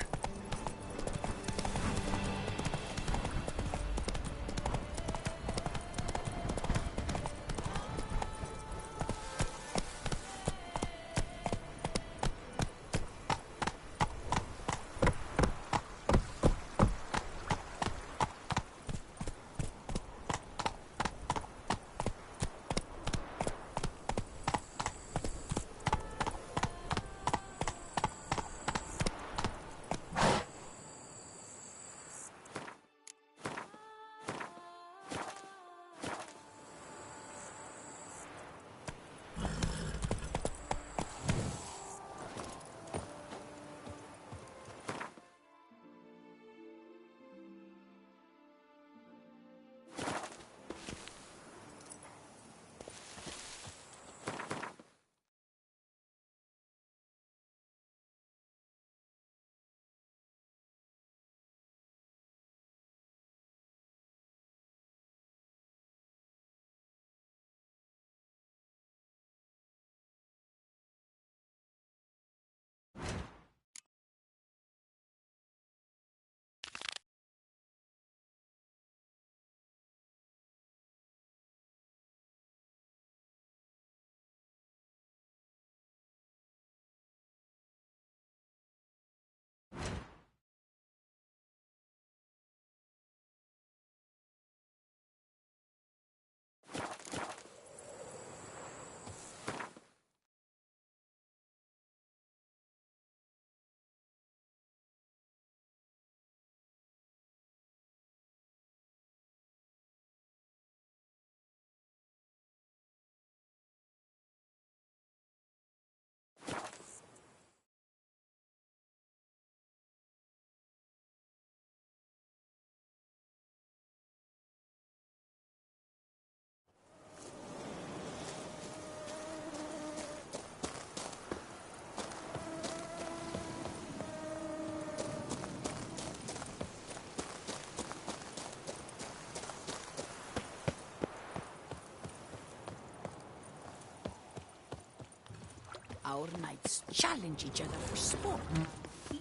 Our knights challenge each other for sport.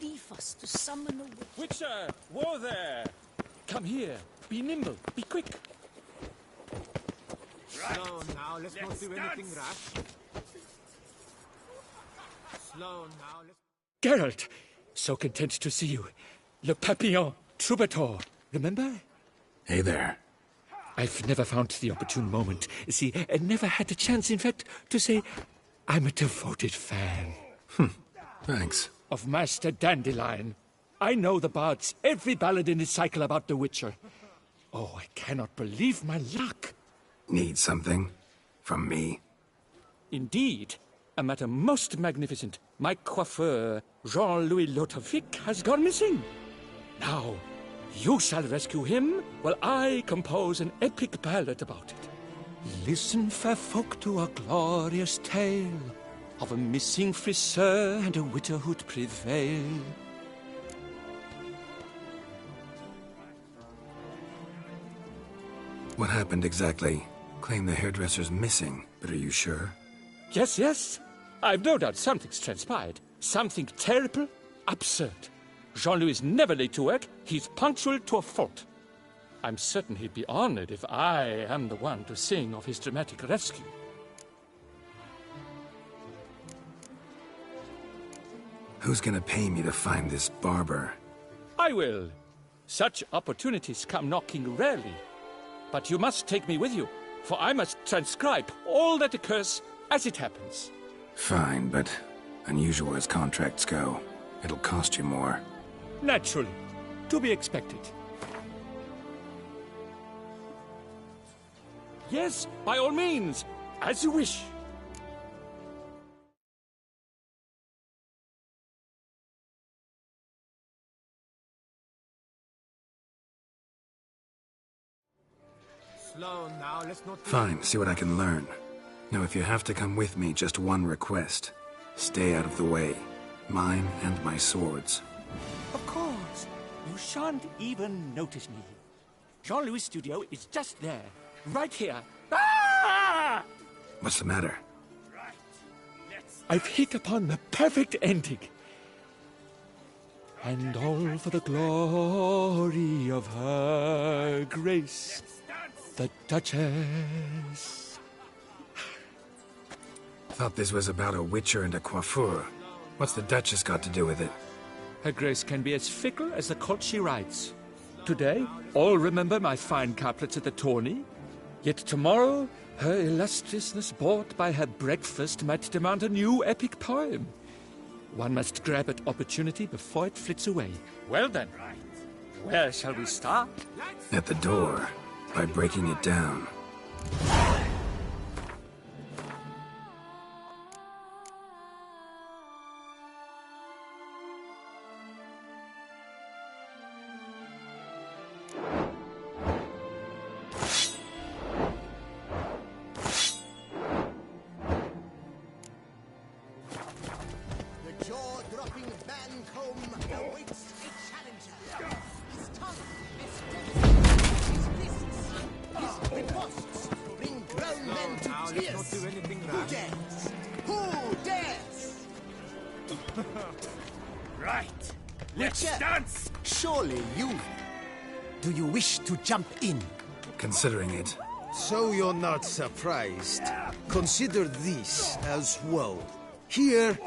Leave us to summon a witch. Witcher! Whoa there! Come here. Be nimble. Be quick. Slow now, let's not do anything rash. Slow now, let's... Geralt! So content to see you. Le Papillon, Troubadour. Remember? Hey there. I've never found the opportune moment. See, I never had the chance, in fact, to say I'm a devoted fan. Thanks. Of Master Dandelion. I know the bards, every ballad in his cycle about the Witcher. Oh, I cannot believe my luck. Need something? From me? Indeed. A matter most magnificent. My coiffeur, Jean-Louis Lotovic, has gone missing. Now, you shall rescue him while I compose an epic ballad about it. Listen, fair folk, to a glorious tale of a missing friseur and a widowhood prevail. What happened exactly? Claim the hairdresser's missing, but are you sure? Yes, yes. I've no doubt something's transpired. Something terrible, absurd. Jean-Louis is never late to work. He's punctual to a fault. I'm certain he'd be honored if I am the one to sing of his dramatic rescue. Who's gonna pay me to find this barber? I will. Such opportunities come knocking rarely. But you must take me with you, for I must transcribe all that occurs as it happens. Fine, but unusual as contracts go, it'll cost you more. Naturally. To be expected. Yes, by all means. As you wish. Fine, see what I can learn. Now, if you have to come with me, just one request. Stay out of the way. Mine and my swords. Of course. You shan't even notice me. Jean-Louis' studio is just there. Right here. Ah! What's the matter? I've hit upon the perfect ending. And all for the glory of her grace, the Duchess. Thought this was about a witcher and a coiffeur. What's the Duchess got to do with it? Her grace can be as fickle as the colt she rides. Today, all remember my fine couplets at the tourney. Yet tomorrow, her illustriousness bought by her breakfast might demand a new epic poem. One must grab at opportunity before it flits away. Well then, where shall we start? At the door, by breaking it down. Do you wish to jump in? Considering it. So you're not surprised. Consider this as well. Here,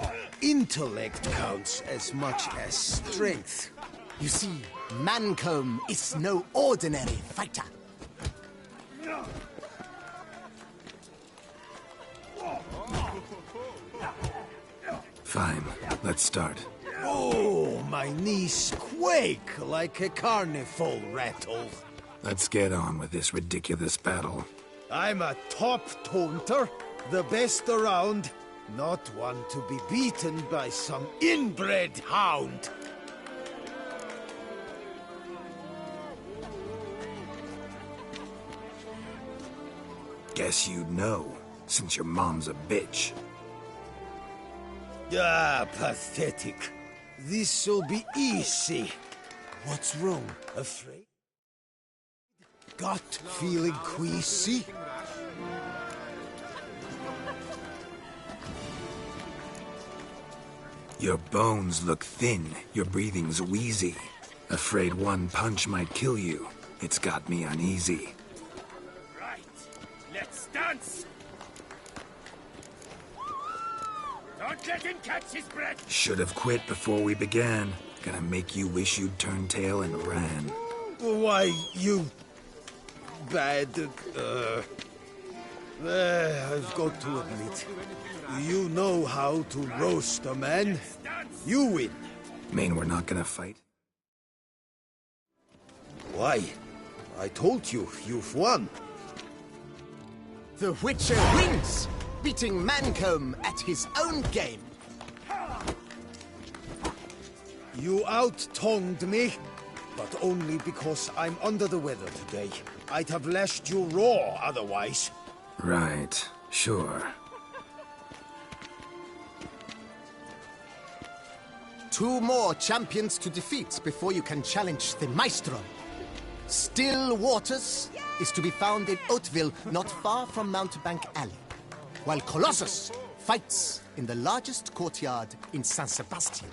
intellect counts as much as strength. You see, Mancomb is no ordinary fighter. Fine, let's start. Oh, my knees quake like a carnival rattle. Let's get on with this ridiculous battle. I'm a top taunter, the best around, not one to be beaten by some inbred hound. Guess you'd know, since your mom's a bitch. Ah, pathetic. This'll be easy. What's wrong? Afraid? Gut feeling queasy? Your bones look thin, your breathing's wheezy. Afraid one punch might kill you. It's got me uneasy. Right, let's dance! Don't let him catch his breath! Should have quit before we began. Gonna make you wish you'd turned tail and ran. Why, you... bad... I've got to admit, you know how to roast a man. You win. Mean we're not gonna fight? Why? I told you, you've won. The Witcher wins, beating Mancomb at his own game. You out-tongued me, but only because I'm under the weather today. I'd have lashed you raw otherwise. Right, sure. Two more champions to defeat before you can challenge the Maestro. Still Waters is to be found in Hauteville, not far from Mountebank Alley, while Colossus fights in the largest courtyard in Saint Sebastian.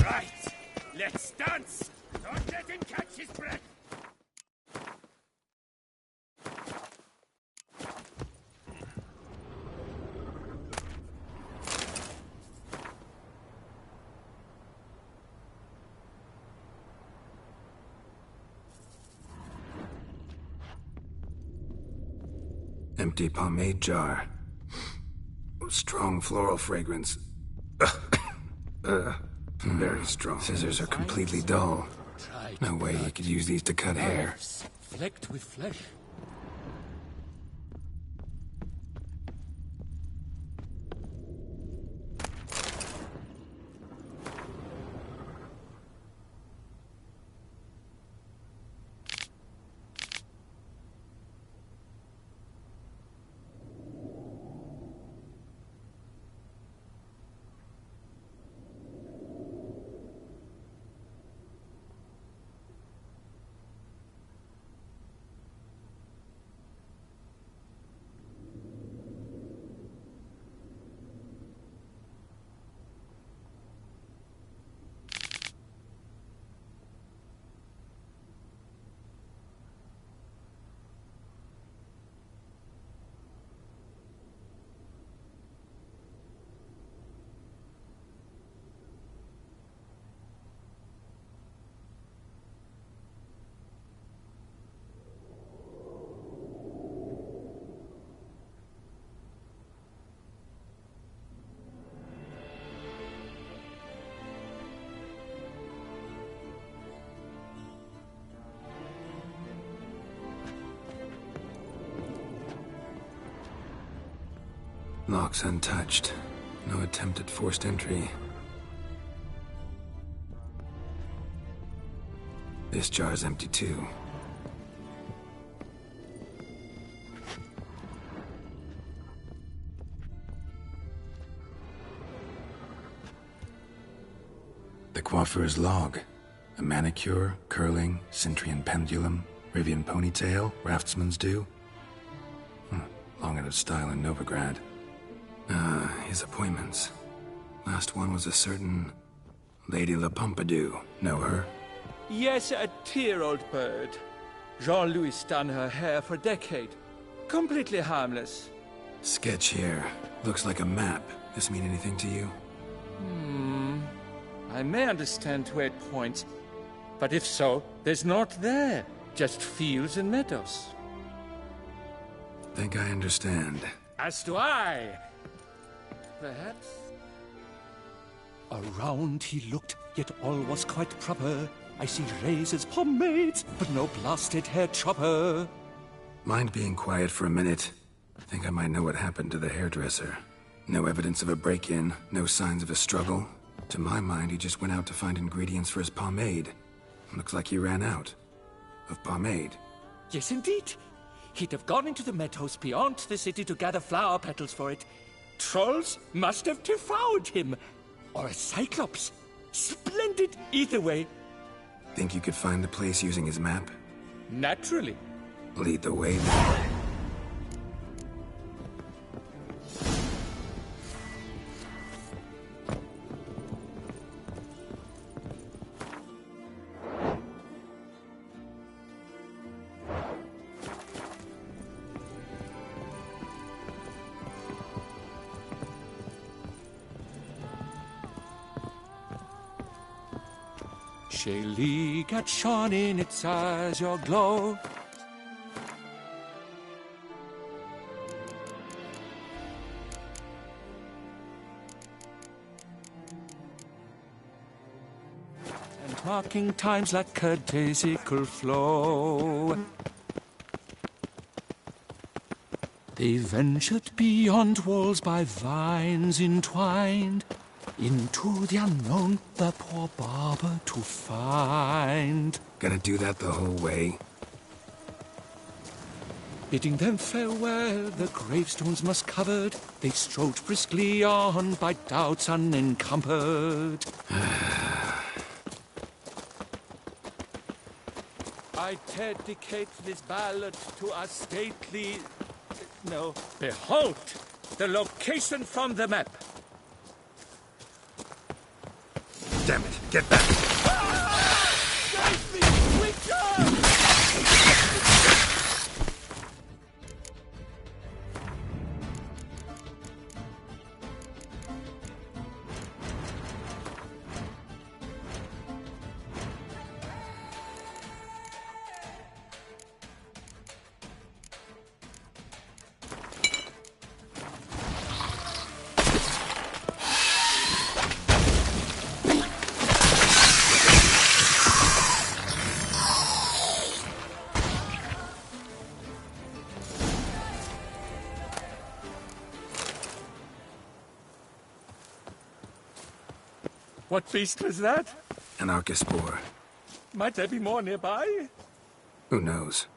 Right, let's dance! Don't let him catch his breath! Empty pomade jar. Strong floral fragrance. Very strong. Scissors are completely dull. Try No way you could use these to cut hair. knives flecked with flesh. Lock's untouched. No attempt at forced entry. This jar's empty too. The coiffeur's log. A manicure, curling, Cintrian pendulum, Rivian ponytail, raftsman's due. Long out of style in Novigrad. His appointments. Last one was a certain Lady La Pompadour. Know her? Yes, a dear old bird. Jean-Louis done her hair for a decade. Completely harmless. Sketch here. Looks like a map. This mean anything to you? I may understand where it points, but if so, there's not there. Just fields and meadows. Think I understand. As do I. Perhaps. Around he looked, yet all was quite proper. I see razors, pomades, but no blasted hair chopper. Mind being quiet for a minute? Think I might know what happened to the hairdresser. No evidence of a break-in, no signs of a struggle. To my mind, he just went out to find ingredients for his pomade. Looks like he ran out. Of pomade. Yes, indeed. He'd have gone into the meadows beyond the city to gather flower petals for it. Trolls must have devoured him. Or a cyclops. Splendid either way. Think you could find the place using his map? Naturally. Lead the way then. Shaylee got shone in its azure glow. And marking times like a daisical flow. They ventured beyond walls by vines entwined, into the unknown, the poor barber to find. Gotta do that the whole way? Bidding them farewell, the gravestones musk covered, they strode briskly on by doubts unencumbered. I dedicate this ballad to our stately... No. Behold! The location from the map. Damn it, get back! Save me! Witcher! What beast was that? An Archospore. Might there be more nearby? Who knows?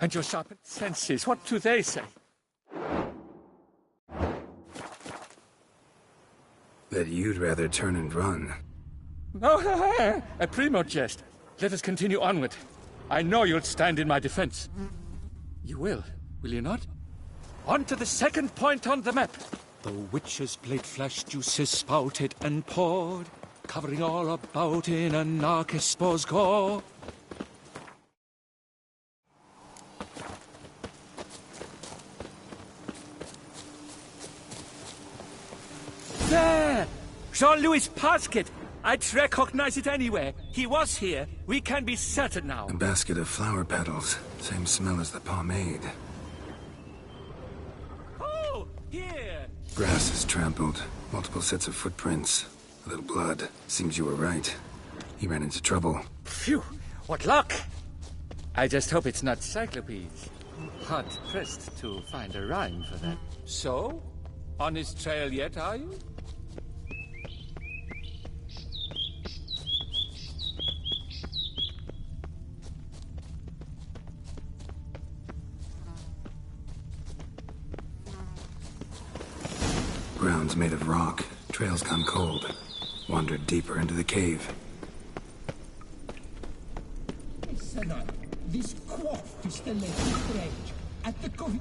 And your sharpened senses, what do they say? That you'd rather turn and run. Oh, a primo jest. Let us continue onward. I know you'll stand in my defense. You will you not? On to the second point on the map. The witch's blade flash juices spouted and poured, covering all about in an Archospore's gore. There! Jean-Louis Pasquet! I'd recognize it anywhere. He was here. We can be certain now. A basket of flower petals. Same smell as the pomade. Oh, here! Grass is trampled. Multiple sets of footprints. A little blood. Seems you were right. He ran into trouble. Phew! What luck! I just hope it's not Cyclopes. Hard-pressed to find a rhyme for that. So? On his trail yet, are you? Ground's made of rock. Trail's gone cold. Wandered deeper into the cave. Listen up. This quaff is the latest rage. At the cove...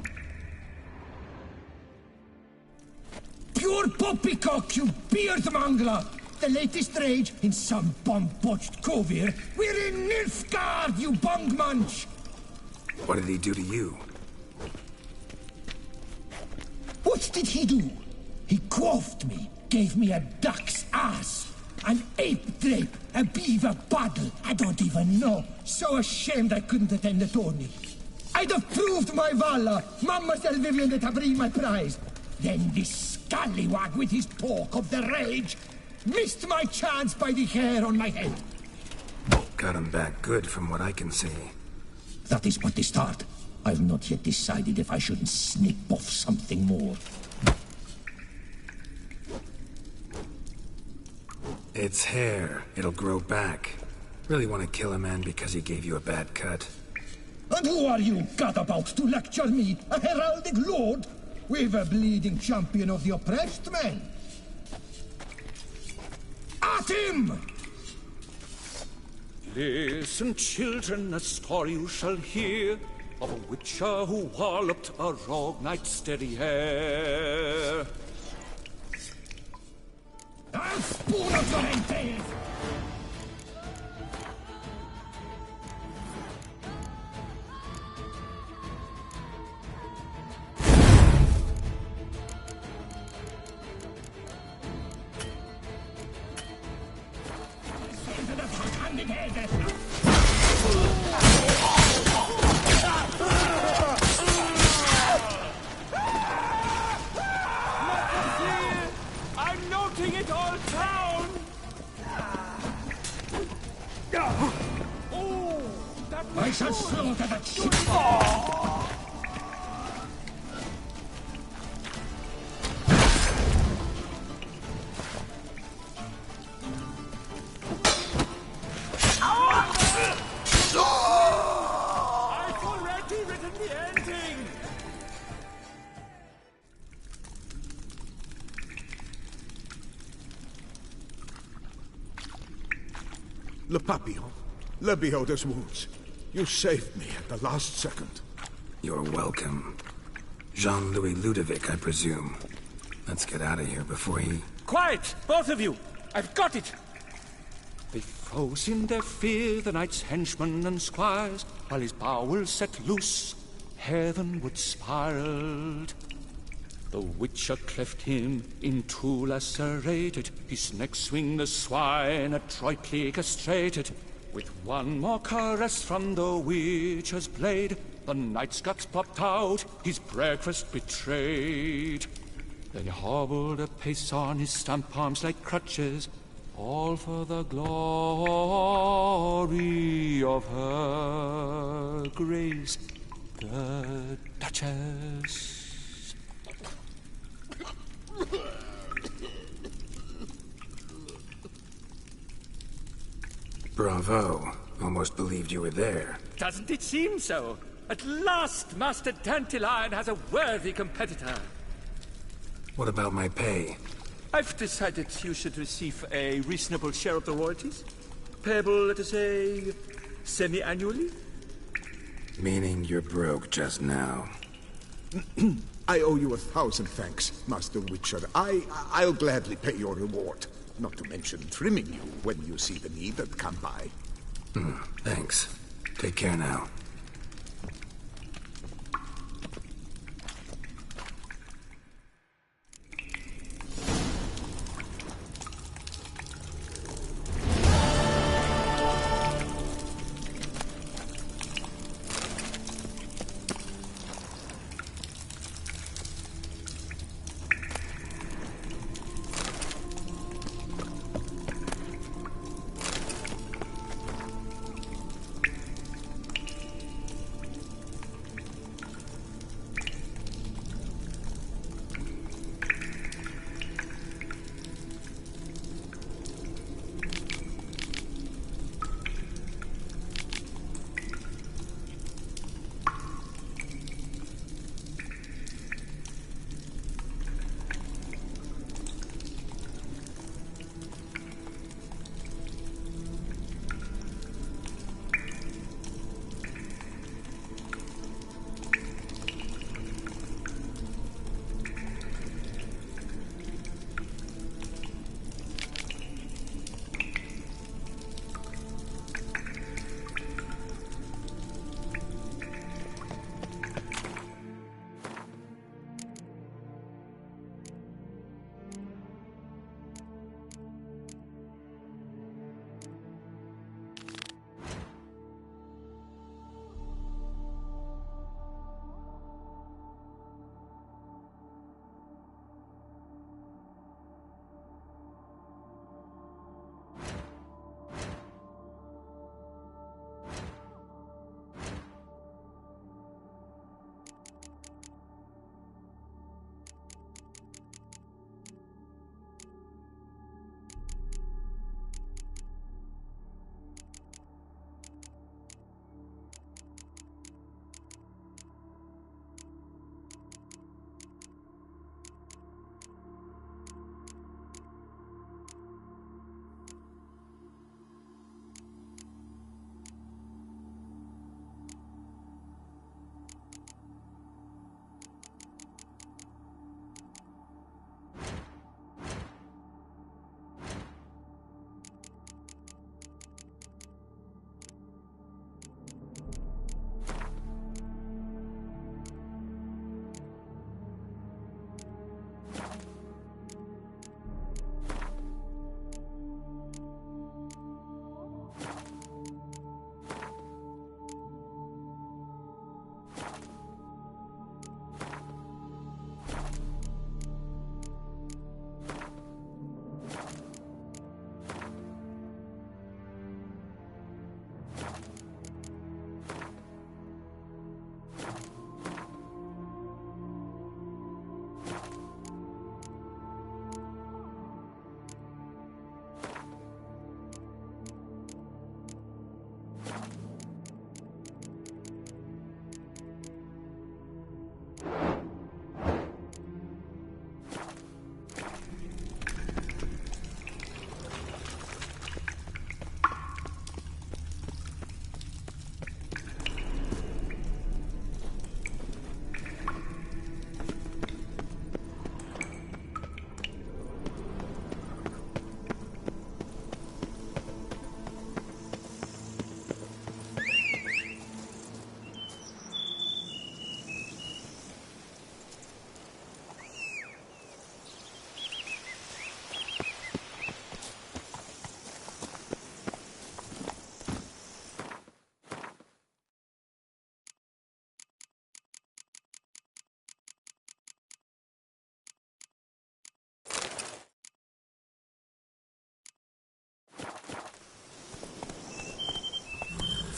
Pure poppycock, you beard mangler! The latest rage in some bomb-botched covier. We're in Nilfgaard, you bung munch! What did he do to you? What did he do? He quaffed me, gave me a duck's ass, an ape drape, a beaver paddle, I don't even know. So ashamed I couldn't attend the tourney. I'd have proved my valor, Mademoiselle Vivian de Tabry my prize. Then this scallywag with his talk of the rage missed my chance by the hair on my head. Got him back good from what I can see. That is but the start. I've not yet decided if I shouldn't snip off something more. It's hair. It'll grow back. Really want to kill a man because he gave you a bad cut? And who are you, gadabout, to lecture me, a heraldic lord? We've a bleeding champion of the oppressed men. At him! Listen, children, a story you shall hear of a witcher who walloped a rogue knight's steady hair. I'll spoon up your entails! I'm noting it all down! Oh, that I shall slaughter that shit! I've already written the ending! Le Papillon, Le Beholder's wounds. You saved me at the last second. You're welcome. Jean-Louis Ludovic, I presume. Let's get out of here before he... Quiet, both of you! I've got it! They froze in their fear, the knight's henchmen and squires, while his bowels set loose, heavenward spiraled. The witcher cleft him in two lacerated, his neck swing the swine adroitly castrated. With one more caress from the witcher's blade, the knight's guts popped out, his breakfast betrayed. Then he hobbled a pace on his stump arms like crutches, all for the glory of her grace, the Duchess. Bravo. Almost believed you were there. Doesn't it seem so? At last, Master Dandelion has a worthy competitor. What about my pay? I've decided you should receive a reasonable share of the royalties. Payable, let us say, semi-annually? Meaning you're broke just now. I owe you 1,000 thanks, Master Witcher. I'll gladly pay your reward. Not to mention trimming you when you see the need that come by. Thanks. Take care now.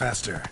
Faster.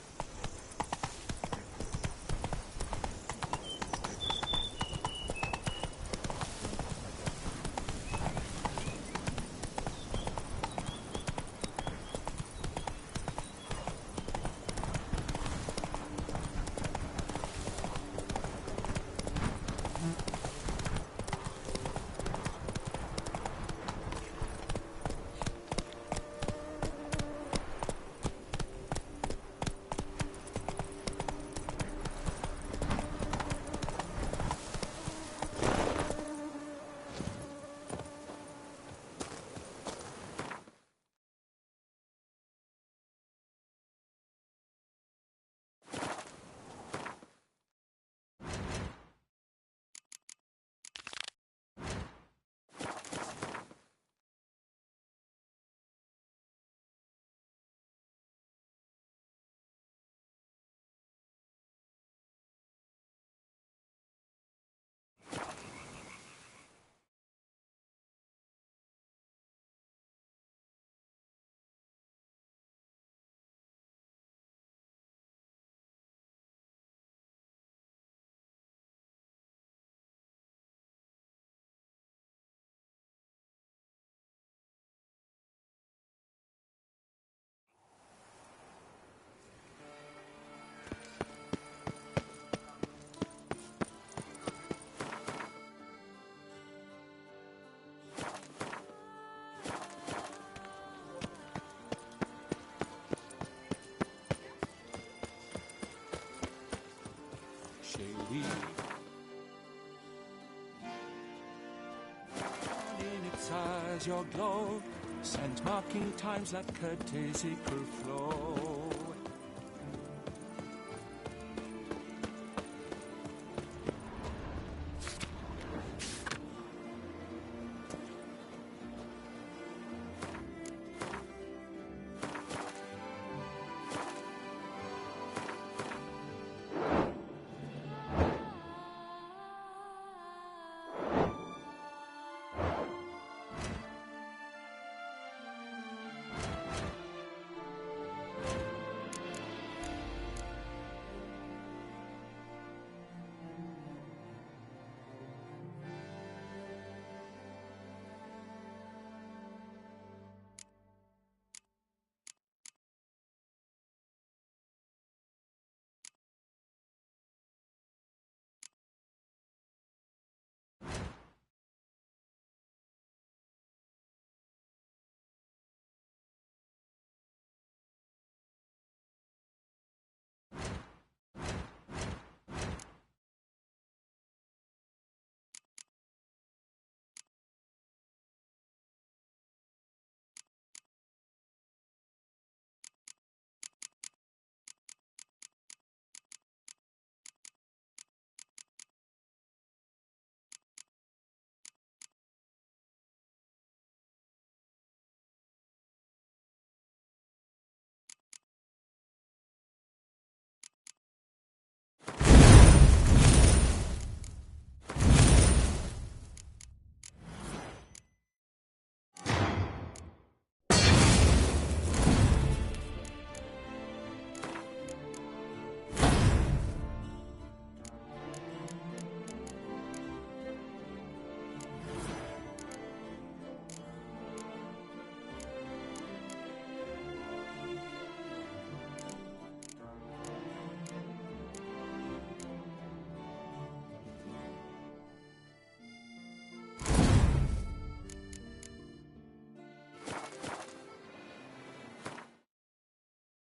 as your glow, sent marking times like a daisy could flow.